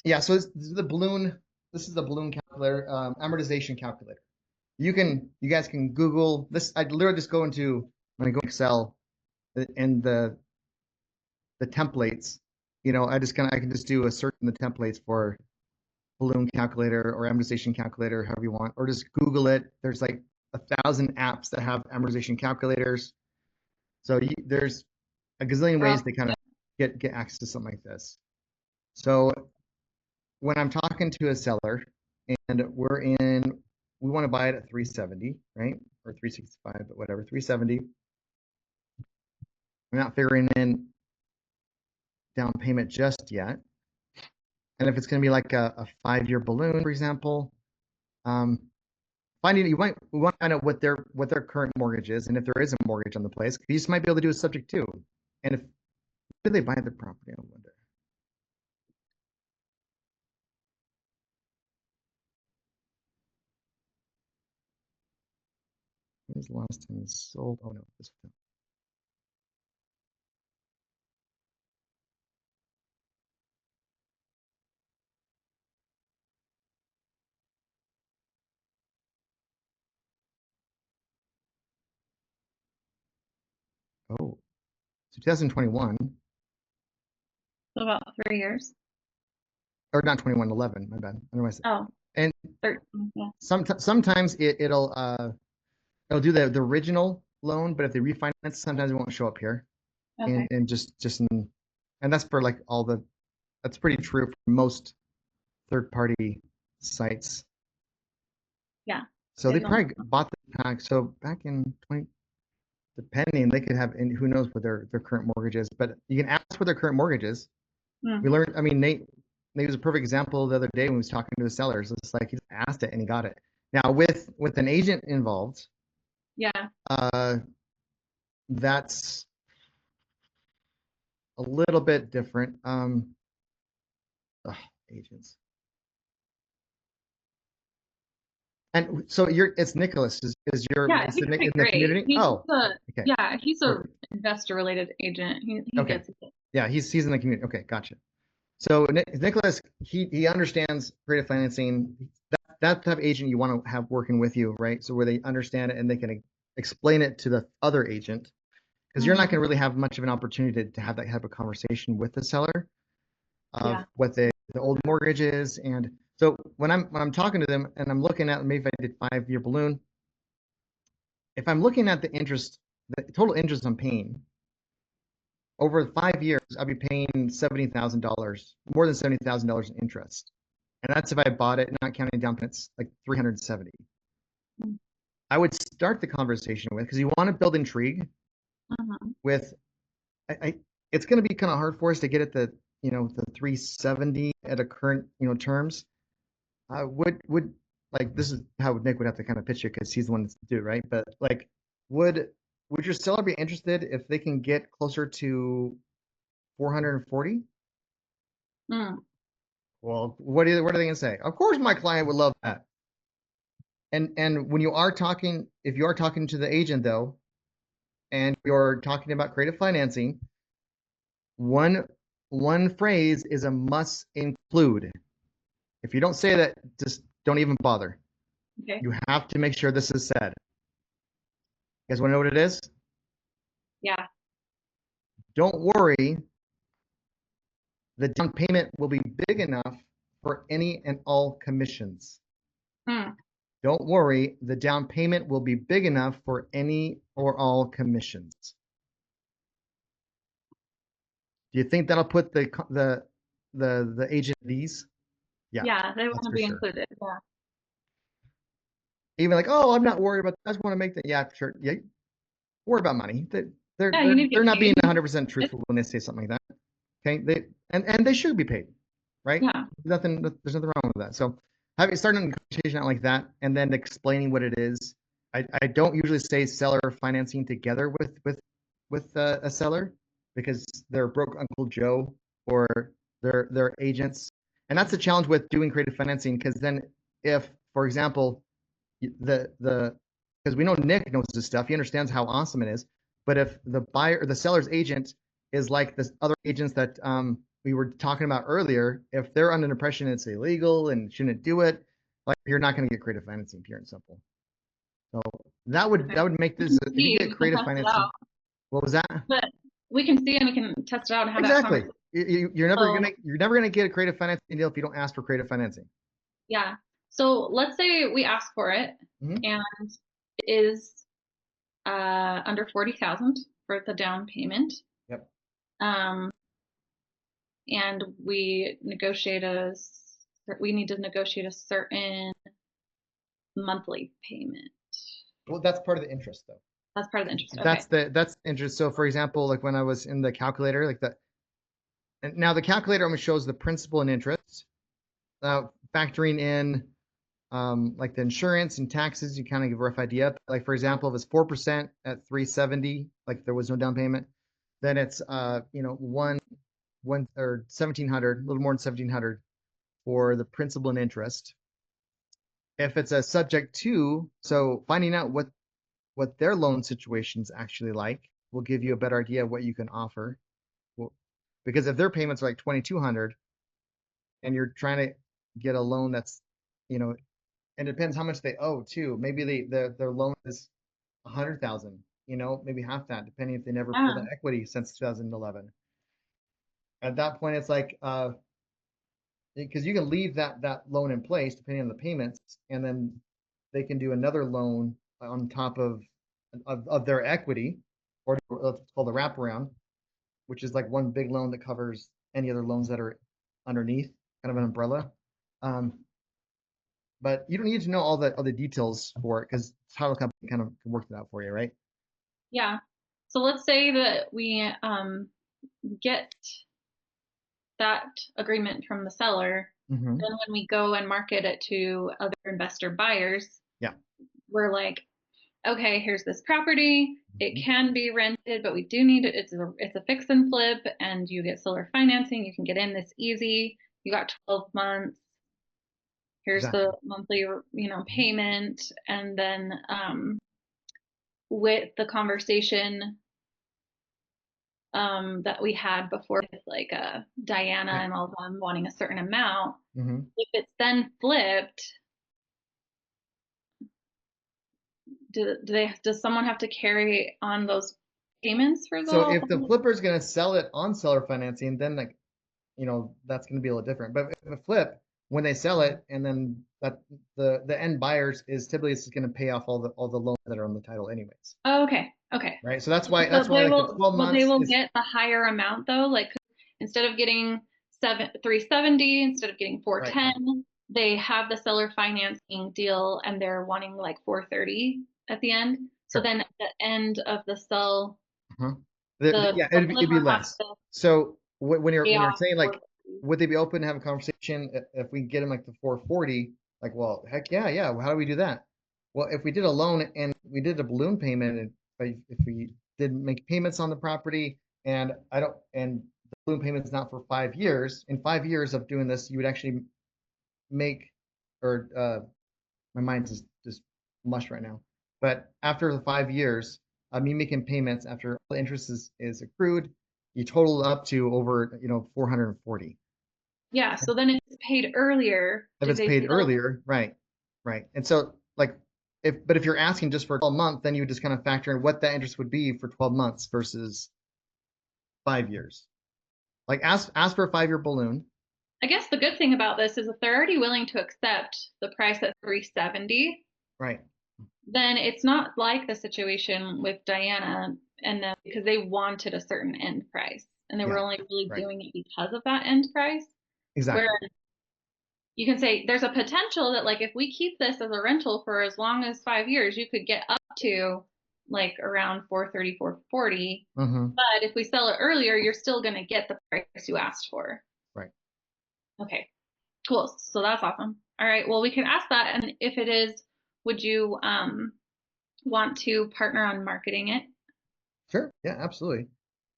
Yeah, so this is the balloon calculator, amortization calculator. You guys can Google this. I literally just go into, when I go Excel and the templates, I can just do a search in the templates for balloon calculator or amortization calculator, however you want, or just Google it. There's like 1,000 apps that have amortization calculators. So there's a gazillion ways to kind of get access to something like this. So when I'm talking to a seller and we want to buy it at 370, right? Or 365, but whatever, 370. We're not figuring in down payment just yet. And if it's going to be like a 5-year balloon, for example, we want to find out what their current mortgage is, and if there is a mortgage on the place, you just might be able to do a subject to. And if did they buy the property, I wonder. When was the last time it sold? Oh no, this one. Oh, so 2021. So about 3 years. Or not 21, 11. My bad. Otherwise. Oh. And 13. Yeah. Sometimes it'll do the original loan, but if they refinance, sometimes it won't show up here. Okay. And and that's for like that's pretty true for most third-party sites. Yeah. So they probably bought the pack. So back in 20, depending, they could have, and who knows what their current mortgage is, but you can ask what their current mortgage is. We learned, Nate was a perfect example the other day when he was talking to the sellers. It's like he just asked it and he got it. Now with an agent involved, that's a little bit different. Agents. And so it's Nicholas is your he's in the community? He's a investor related agent. He gets it. Yeah, he's in the community. Okay, gotcha. So Nicholas, he understands creative financing. That type of agent you want to have working with you, right? So where they understand it and they can explain it to the other agent, because you're not going to really have much of an opportunity to have that type of conversation with the seller of what the old mortgage is. And so when I'm talking to them and I'm looking at, maybe if I did 5-year balloon, if I'm looking at the total interest I'm paying over 5 years, I'll be paying $70,000, more than $70,000 in interest. And that's if I bought it, not counting down payments, like 370. I would start the conversation with, because you want to build intrigue with, it's going to be kind of hard for us to get at the 370 at a current, terms. Would like, this is how Nick would have to kind of pitch it, because he's the one to do, right? But like, would your seller be interested if they can get closer to 440? Well, what are they going to say? Of course, my client would love that. And when you are talking, if you are talking to the agent though, and you're talking about creative financing, one phrase is a must include. If you don't say that, just don't even bother. Okay. You have to make sure this is said. You guys want to know what it is? Yeah. Don't worry. The down payment will be big enough for any and all commissions. Don't worry. The down payment will be big enough for any or all commissions. Do you think that'll put the agent at ease? Yeah. Yeah, they want that's to for be sure. included. Yeah. Even like, oh, I'm not worried about. I just want to make that. Yeah, sure. Yeah, worry about money. They're Yeah, you need to they're get not being paid. 100% truthful when they say something like that. Okay, and they should be paid, right? Yeah. There's nothing wrong with that. So having starting a conversation out like that and then explaining what it is. I don't usually say seller financing together with a seller because they're broke Uncle Joe or they're agents, and that's the challenge with doing creative financing. Because then, if, for example, the because we know Nick knows this stuff, he understands how awesome it is. But if the buyer or the seller's agent is like this other agents that we were talking about earlier, if they're under the impression it's illegal and shouldn't do it, like you're not going to get creative financing, pure and simple. So that would make this if you get creative financing. What was that? But we can see and we can test it out and have Exactly. that conversation. You're never gonna get a creative financing deal if you don't ask for creative financing. Yeah. So let's say we ask for it and it is under 40,000 for the down payment. Yep. And we need to negotiate a certain monthly payment. Well, that's part of the interest, though. That's part of the interest. Okay. That's interest. So, for example, like when I was in the calculator, like that. And now the calculator only shows the principal and interest, factoring in like the insurance and taxes. You kind of give a rough idea. Like for example, if it's 4% at 370, like there was no down payment, then it's one or 1,700, a little more than 1,700 for the principal and interest. If it's a subject to, so finding out what their loan situation's actually like will give you a better idea of what you can offer. Because if their payments are like 2,200 and you're trying to get a loan that's, and it depends how much they owe too. Maybe their loan is 100,000, maybe half that, depending if they never pulled the equity since 2011. At that point, it's like, because you can leave that loan in place depending on the payments, and then they can do another loan on top of their equity, or it's called the wraparound, which is like one big loan that covers any other loans that are underneath, kind of an umbrella. But you don't need to know all the details for it because title company kind of worked it out for you, right? Yeah. So let's say that we get that agreement from the seller. Then when we go and market it to other investor buyers, we're like, okay, here's this property. It can be rented, but we do need it. It's a fix and flip, and you get seller financing. You can get in this easy. You got 12 months. Here's the monthly, payment, and then with the conversation that we had before with like Diana and all of them wanting a certain amount, if it's then flipped, does someone have to carry on those payments for the? So if the flipper is going to sell it on seller financing, then like, that's going to be a little different. But if a flip, when they sell it, and then that the end buyers is typically going to pay off all the loans that are on the title anyways. Oh, okay. Right. So that's why like the 12 months. They will get the higher amount though. Like instead of getting 370, instead of getting 410, they have the seller financing deal, and they're wanting like 430 at the end. So then at the end of the sell, it'd be less. So when you're saying like, would they be open to have a conversation if we get them like the 440? Like, well, heck yeah. Well, how do we do that? Well, if we did a loan and we did a balloon payment, and if we didn't make payments on the property, and the balloon payment is not for 5 years. In 5 years of doing this, you would actually make, or my mind's just mush right now. But after the 5 years, me making payments after all the interest is accrued, you total up to over, 440. Yeah. So then it's paid earlier. If it's paid earlier, right. And so like, if you're asking just for 12 months, then you would just kind of factor in what that interest would be for 12 months versus 5 years. Like ask for a 5-year balloon. I guess the good thing about this is if they're already willing to accept the price at 370, right, then it's not like the situation with Diana and them, because they wanted a certain end price and they were only really doing it because of that end price. Exactly. Where you can say there's a potential that like if we keep this as a rental for as long as 5 years, you could get up to like around 430, 440. But if we sell it earlier, you're still going to get the price you asked for. Right. Okay, cool. So that's awesome. All right. Well, we can ask that. And if it is, would you want to partner on marketing it? Sure. Yeah, absolutely.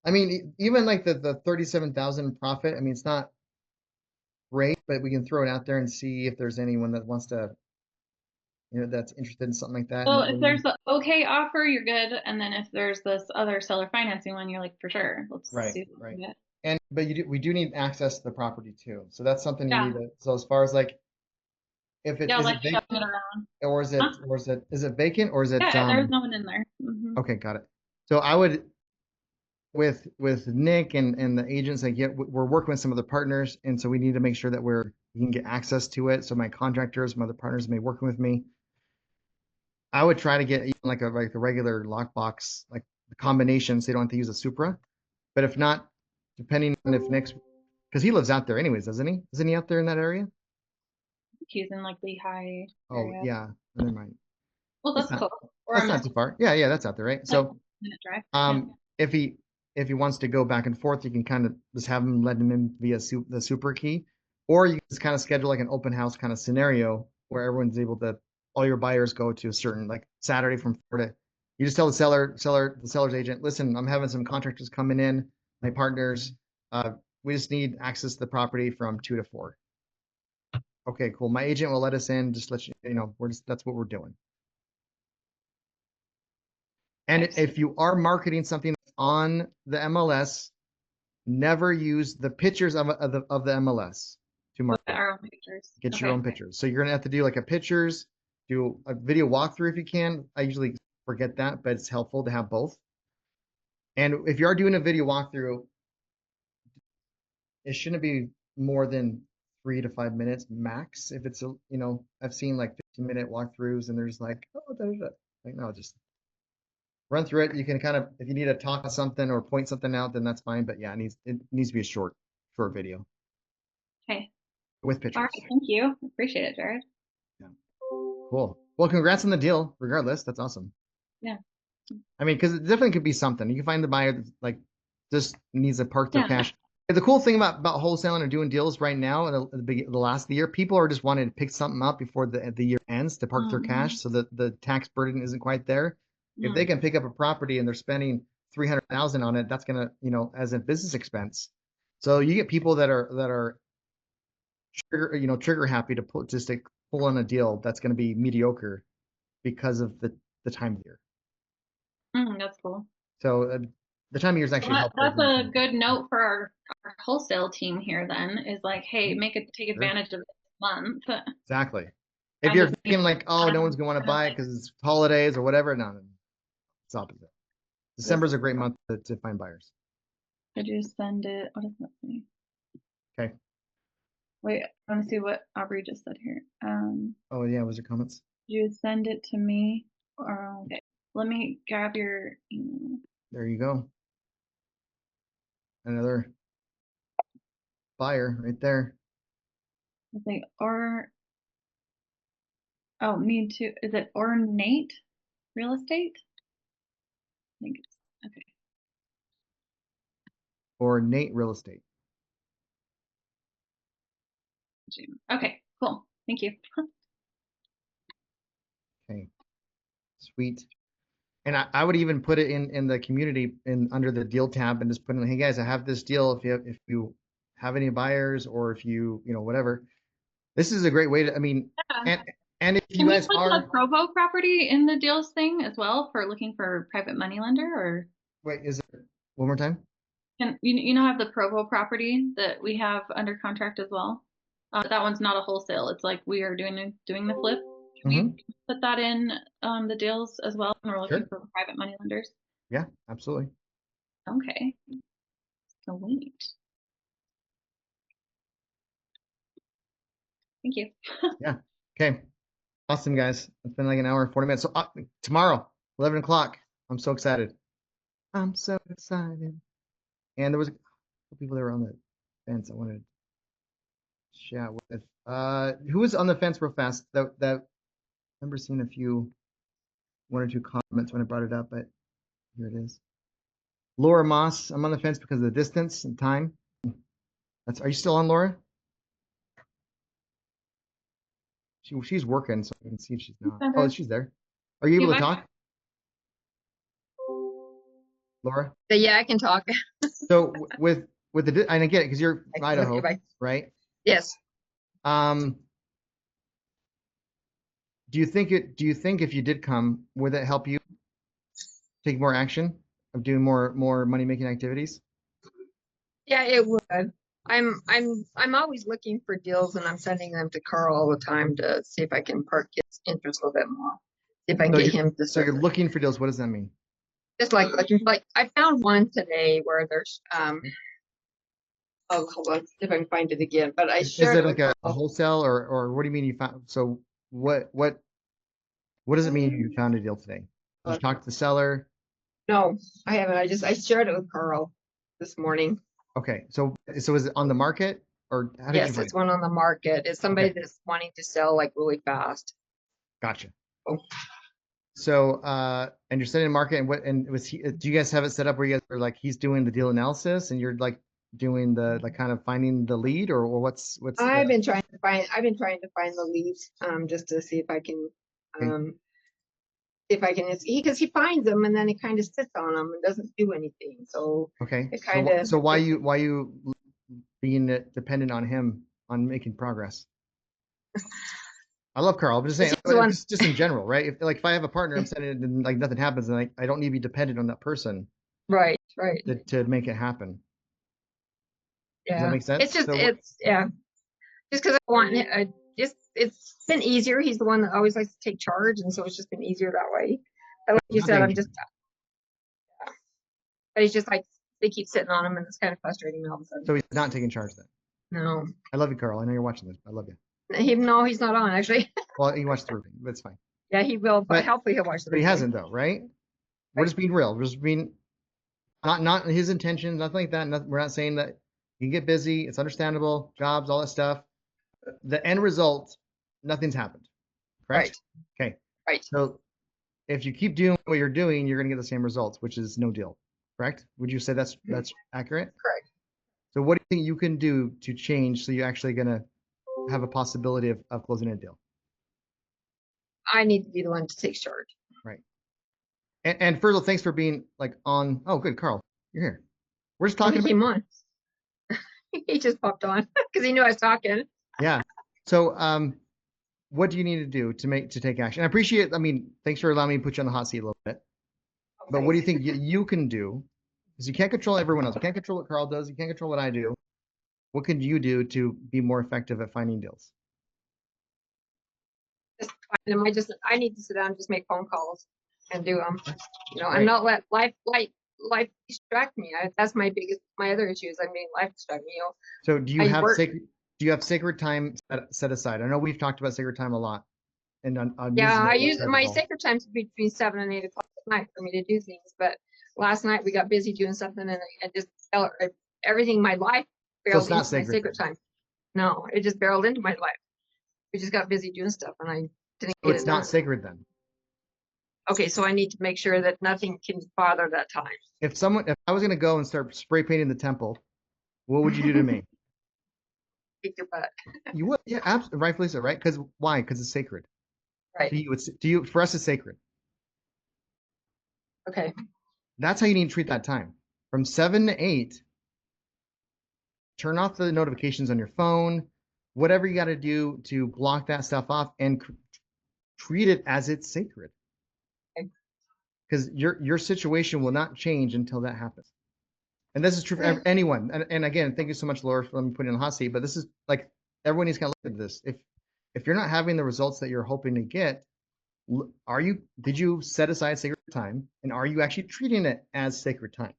I mean, even like the 37,000 profit, I mean, it's not great, but we can throw it out there and see if there's anyone that wants to, that's interested in something like that. Well, if there's the okay offer, you're good. And then if there's this other seller financing one, you're like, for sure. Let's see what we can get. And but we do need access to the property too. So that's something you need to. So as far as like, if it is like it vacant, or is it vacant, or is it? Yeah, there's no one in there. Okay, got it. So I would, with Nick and the agents, like, we're working with some other partners, and so we need to make sure that we can get access to it. So my contractors, my other partners may be working with me. I would try to get even like a regular lockbox, like the combination, so they don't have to use a Supra. But if not, depending on if Nick's, because he lives out there anyways, doesn't he? Isn't he out there in that area? He's in like Lehigh. Oh yeah, never mind. Well, that's cool. That's not too far. Yeah, that's out there, right? So, minute drive. If he wants to go back and forth, you can kind of just have him let him in via the super key, or you can just kind of schedule like an open house kind of scenario where everyone's able to, all your buyers go to a certain, like Saturday from 4 to, you just tell the seller's agent, listen, I'm having some contractors coming in, my partners, we just need access to the property from 2 to 4. Okay, cool. My agent will let us in. Just let you know, that's what we're doing. And if you are marketing something on the MLS, never use the pictures of the MLS to market. Our own pictures. Get your own pictures. So you're gonna have to do like a pictures, do a video walkthrough if you can. I usually forget that, but it's helpful to have both. And if you are doing a video walkthrough, it shouldn't be more than 3 to 5 minutes max. If it's I've seen like 15-minute walkthroughs and there's like, like, no, just run through it. You can kind of, if you need to talk about something or point something out, then that's fine. But yeah, it needs to be a short video. Okay. With pictures. All right, thank you. Appreciate it, Jared. Yeah. Cool. Well, congrats on the deal. Regardless, that's awesome. Yeah. I mean, because it definitely could be something. You can find the buyer that like just needs to park their cash. The cool thing about wholesaling or doing deals right now, at the last of the year, people are just wanting to pick something up before the year ends to park their cash, so that the tax burden isn't quite there. If they can pick up a property and they're spending $300,000 on it, that's gonna, as a business expense. So you get people that are trigger happy to pull on a deal that's going to be mediocre because of the time of year. That's cool. So the time of year is actually helpful. That's a good note for our wholesale team here. Then is like, hey, take advantage of this month. Exactly. If you're thinking like, oh, no one's gonna want to buy it because it's holidays or whatever, no, it's opposite. December's a great month to find buyers. Could you send it? What does that mean? Okay. Wait, I want to see what Aubrey just said here. Oh yeah, was there comments? Did you send it to me? Okay, let me grab your email. There you go. Another buyer right there. Is it Ornate Real Estate? I think it's okay. Ornate Real Estate. Okay, cool. Thank you. Okay, sweet. And I would even put it in the community under the deal tab and just put in, hey guys, I have this deal. If you have any buyers or if you whatever, this is a great way to, I mean, and And if you Can we guys put are, the Provo property in the deals thing as well for looking for private money lender, or wait, is it one more time? can you know have the Provo property that we have under contract as well? That one's not a wholesale. It's like we are doing the flip. Can we put that in the deals as well when we're looking for private money lenders? Yeah, absolutely. Okay. So wait. Thank you. Yeah. Okay. Awesome, guys. It's been like an hour and 40 minutes. So tomorrow, 11 o'clock. I'm so excited. I'm so excited. And there was a couple people that were on the fence I wanted to chat with. Who was on the fence real fast? That I remember seeing one or two comments when I brought it up, but here it is. Laura Moss. I'm on the fence because of the distance and time. Are you still on, Laura? She's working, so I can see if she's not. Oh, she's there. Are you able to talk, Laura? Yeah, I can talk. So with the, and I get it because you're from Idaho, right? Yes. Do you think if you did come, would that help you take more action of doing more money making activities? Yeah, it would. I'm always looking for deals, and I'm sending them to Carl all the time to see if I can perk his interest a little bit more. See if I can get him to. So you're looking for deals. What does that mean? Just like looking, like I found one today where there's oh, hold on, see if I can find it again. But I shared. Is it like a wholesale or what do you mean you found? So what does it mean you found a deal today? Did you talk to the seller? No, I haven't. I shared it with Carl this morning. Okay, so is it on the market or how did you Yes, find it's one on the market. It's somebody that's wanting to sell like really fast. Gotcha. Oh. So and you're setting the market, and was he? Do you guys have it set up where you guys are like he's doing the deal analysis and you're like doing the like kind of finding the lead or what's? I've been trying to find the leads just to see if I can because he finds them and then he kind of sits on them and doesn't do anything. So it kind of so why you being dependent on him on making progress? I love Carl. I'm just saying, just in general, right? If I have a partner, I'm sending it and like nothing happens, and I don't need to be dependent on that person, right, to make it happen. Yeah, does that make sense? It's just because I want it's been easier. He's the one that always likes to take charge, and so it's just been easier that way. But like you said, but he's just like they keep sitting on him, and it's kind of frustrating all of a sudden. So he's not taking charge then. No. I love you, Carl. I know you're watching this. I love you. No, he's not on actually. Well, he watched the roofing. That's fine. Yeah, he will. But hopefully he'll watch the. But he hasn't though, right? We're just being real. We're just being not his intentions, nothing like that. We're not saying that you can get busy. It's understandable. Jobs, all that stuff. The end result, nothing's happened. Correct? Right. Okay. Right. So if you keep doing what you're doing, you're going to get the same results, which is no deal. Correct? Would you say that's accurate? Correct. So what do you think you can do to change so you're actually going to have a possibility of closing a deal? I need to be the one to take charge. Right. And Fergal, thanks for being like on. Oh, good, Carl, you're here. We're just talking. He came on. He just popped on because he knew I was talking. Yeah. So, what do you need to do to take action? I appreciate. I mean, thanks for allowing me to put you on the hot seat a little bit. Okay. But what do you think you can do? Because you can't control everyone else. You can't control what Carl does. You can't control what I do. What can you do to be more effective at finding deals? I need to sit down and just make phone calls and do them, and not let life distract me. That's my other issue is life distract me. So do you have sacred time set aside? I know we've talked about sacred time a lot. And I use my sacred times between 7 and 8 o'clock at night for me to do things. But last night we got busy doing something and just everything my life barreled into my sacred time. No, it just barreled into my life. We just got busy doing stuff and I didn't get it. It's not sacred then. Okay, so I need to make sure that nothing can bother that time. If I was going to go and start spray painting the temple, what would you do to me? Kick your butt. You would, yeah, absolutely, rightfully so, right? Because why? Because it's sacred. Right. For us, it's sacred. Okay. That's how you need to treat that time. From 7 to 8, turn off the notifications on your phone, whatever you got to do to block that stuff off, and treat it as it's sacred. Because your situation will not change until that happens. And this is true for anyone. And again, thank you so much, Laura, for letting me put in the hot seat. But this is like, everyone needs to look at this. If you're not having the results that you're hoping to get, did you set aside sacred time, and are you actually treating it as sacred time?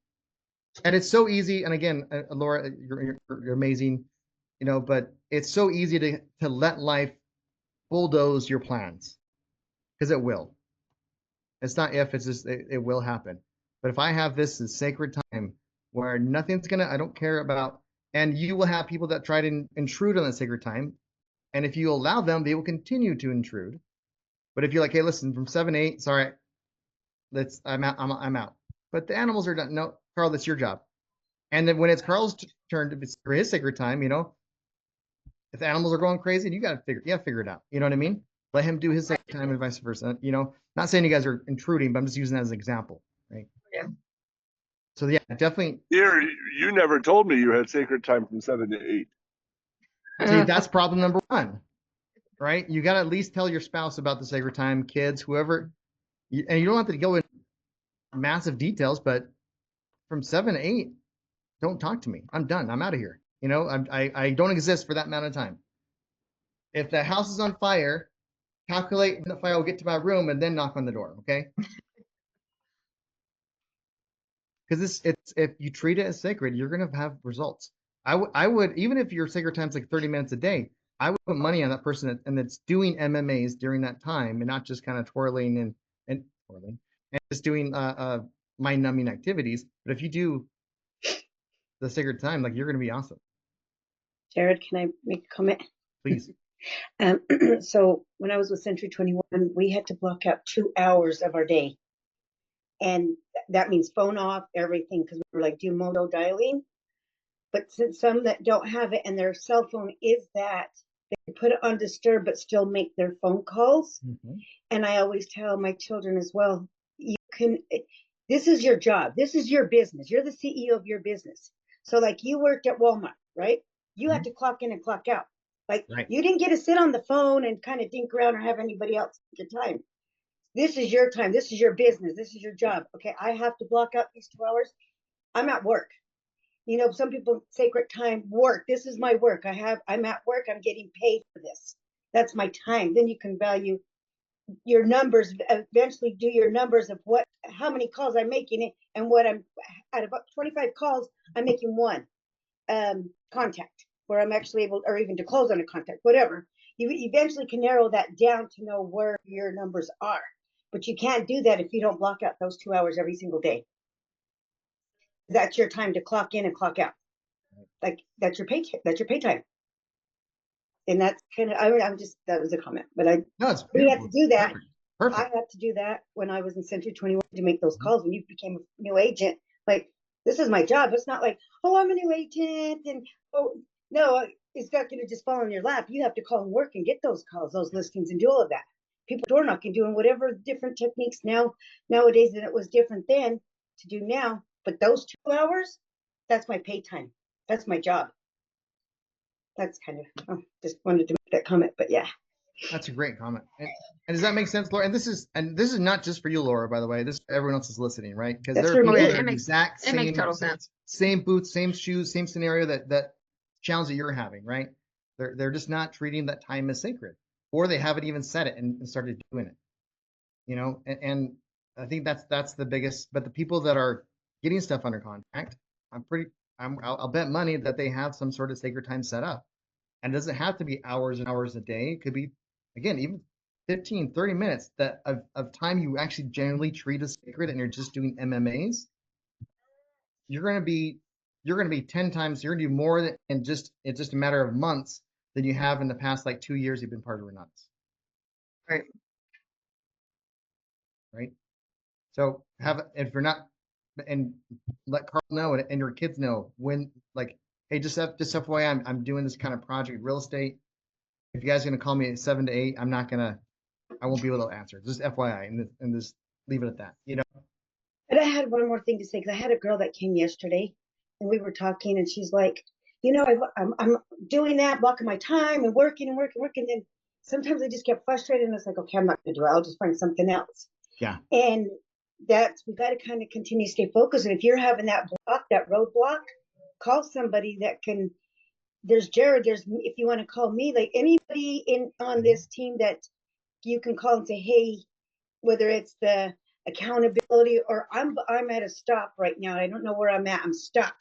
And it's so easy. And again, Laura, you're amazing, but it's so easy to let life bulldoze your plans, because it will. It's not if, it's just it will happen. But if I have this as sacred time where nothing's I don't care about, and you will have people that try to intrude on that sacred time, and if you allow them, they will continue to intrude. But if you're like, hey, listen, from 7 to 8, sorry, I'm out. But the animals are done. No, Carl, that's your job. And then when it's Carl's turn for his sacred time, if the animals are going crazy, you got to figure it out. You know what I mean? Let him do his sacred time and vice versa. Not saying you guys are intruding, but I'm just using that as an example, right? Yeah. So yeah, definitely. Here, you never told me you had sacred time from 7 to 8. See, that's problem number 1, right? You got to at least tell your spouse about the sacred time, kids, whoever, and you don't have to go in massive details, but from 7 to 8, don't talk to me. I'm done. I'm out of here. I don't exist for that amount of time. If the house is on fire, calculate when the fire will get to my room and then knock on the door, okay? Because if you treat it as sacred, you're going to have results. I would, even if your sacred time's like 30 minutes a day, I would put money on that person that's doing MMAs during that time, and not just kind of twirling and just doing mind-numbing activities. But if you do the sacred time, like, you're going to be awesome. Jared, can I make a comment? Please. So when I was with Century 21, we had to block out 2 hours of our day. And that means phone off, everything, because we were like doing mono dialing. But since some that don't have it and their cell phone is that, they put it on disturb but still make their phone calls. Mm-hmm. And I always tell my children as well, this is your job. This is your business. You're the CEO of your business. So like, you worked at Walmart, right? You have to clock in and clock out. Like, you didn't get to sit on the phone and kind of dink around or have anybody else take your time. This is your time. This is your business. This is your job. Okay, I have to block out these 2 hours. I'm at work. Some people, sacred time, work. This is my work. I'm at work. I'm getting paid for this. That's my time. Then you can value your numbers, eventually do your numbers of how many calls I'm making, and what I'm at about 25 calls, I'm making 1 contact where I'm actually able, or even to close on a contact, whatever. You eventually can narrow that down to know where your numbers are. But you can't do that if you don't block out those 2 hours every single day. That's your time to clock in and clock out. Like, that's your pay time. And that's kind of, that was a comment, but we had to do that. Perfect. I had to do that when I was in Century 21 to make those calls. When you became a new agent, like, this is my job. It's not like, oh, I'm a new agent, and no, it's not going to just fall in your lap. You have to call and work and get those calls, those listings, and do all of that. People door knocking, doing whatever different techniques nowadays than it was different then to do now. But those 2 hours, that's my pay time. That's my job. That's kind of, just wanted to make that comment, but yeah. That's a great comment. And does that make sense, Laura? And this is not just for you, Laura, by the way. This everyone else is listening, right? Because there are people that are the exact same. It makes total sense. Same boots, same shoes, same scenario that challenge that you're having, right? They're just not treating that time as sacred, or they haven't even set it and started doing it. And I think that's the biggest. But the people that are getting stuff under contract, I'll bet money that they have some sort of sacred time set up. And it doesn't have to be hours and hours a day. It could be, again, even 15, 30 minutes of time you actually generally treat as sacred, and you're just doing MMAs. You're going to be 10 times, you're going to do more in just a matter of months than you have in the past, like 2 years you've been part of Renatus. Right. So if you're not, and let Carl know and your kids know when, like, hey, just FYI, I'm doing this kind of project, real estate. If you guys are going to call me at 7 to 8, I won't be able to answer. Just FYI, and just leave it at that, But I had one more thing to say, because I had a girl that came yesterday, and we were talking, and she's like, I'm doing that, blocking my time and working. And then sometimes I just get frustrated and it's like, okay, I'm not gonna do it. I'll just find something else. Yeah. And we got to kind of continue to stay focused. And if you're having that roadblock, call somebody that can. There's Jared. If you want to call me, like anybody on this team that you can call and say, hey, whether it's the accountability or I'm at a stop right now. I don't know where I'm at. I'm stuck.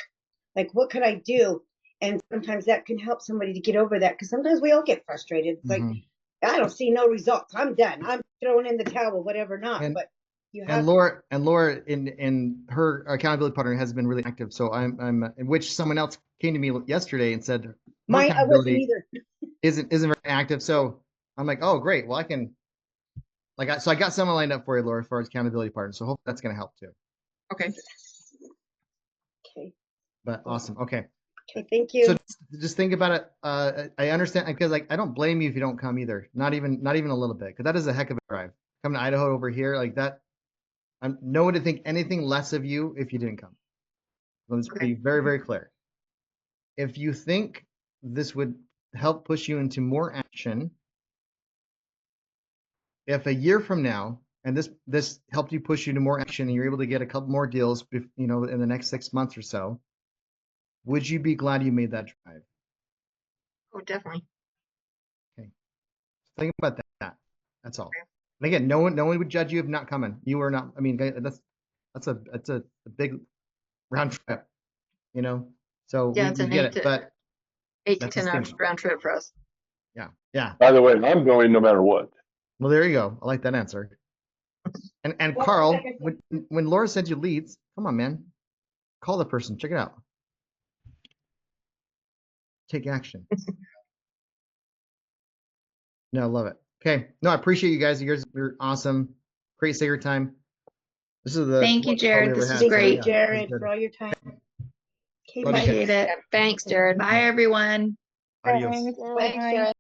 Like, what could I do? And sometimes that can help somebody to get over that, because sometimes we all get frustrated. It's like, I don't see no results. I'm done. I'm throwing in the towel, whatever not. But you have Laura in her accountability partner has been really active. So I'm which someone else came to me yesterday and said I wasn't either. isn't very active. So I'm like, oh great. Well, I can so I got someone lined up for you, Laura, as far as accountability partner. So hopefully that's gonna help too. Okay. Okay. But awesome. Okay. Okay, thank you. So just think about it. I understand, because like I don't blame you if you don't come either. Not even a little bit, because that is a heck of a drive. Coming to Idaho over here like that. I'm no one to think anything less of you if you didn't come. Let's be very, very clear. If you think this would help push you into more action, if a year from now, and this helped you push you to more action, and you're able to get a couple more deals, in the next 6 months or so, would you be glad you made that drive? Oh, definitely. Okay. Think about that. That's all. And again, no one would judge you if not coming. You are not. I mean, that's a big round trip, So Yeah, we it's an get it, but 8 to 10 hour round trip for us. Yeah. By the way, I'm going no matter what. Well, there you go. I like that answer. And Carl, when Laura sends you leads, come on, man, call the person, check it out, take action. No, I love it. Okay, no, I appreciate you guys. You're awesome. Great sacred time. This is the thank you, Jared. This is great, Jared, for all your time. Okay, appreciate it. Thanks, Jared. Bye, everyone. Adios. Thanks, Jared.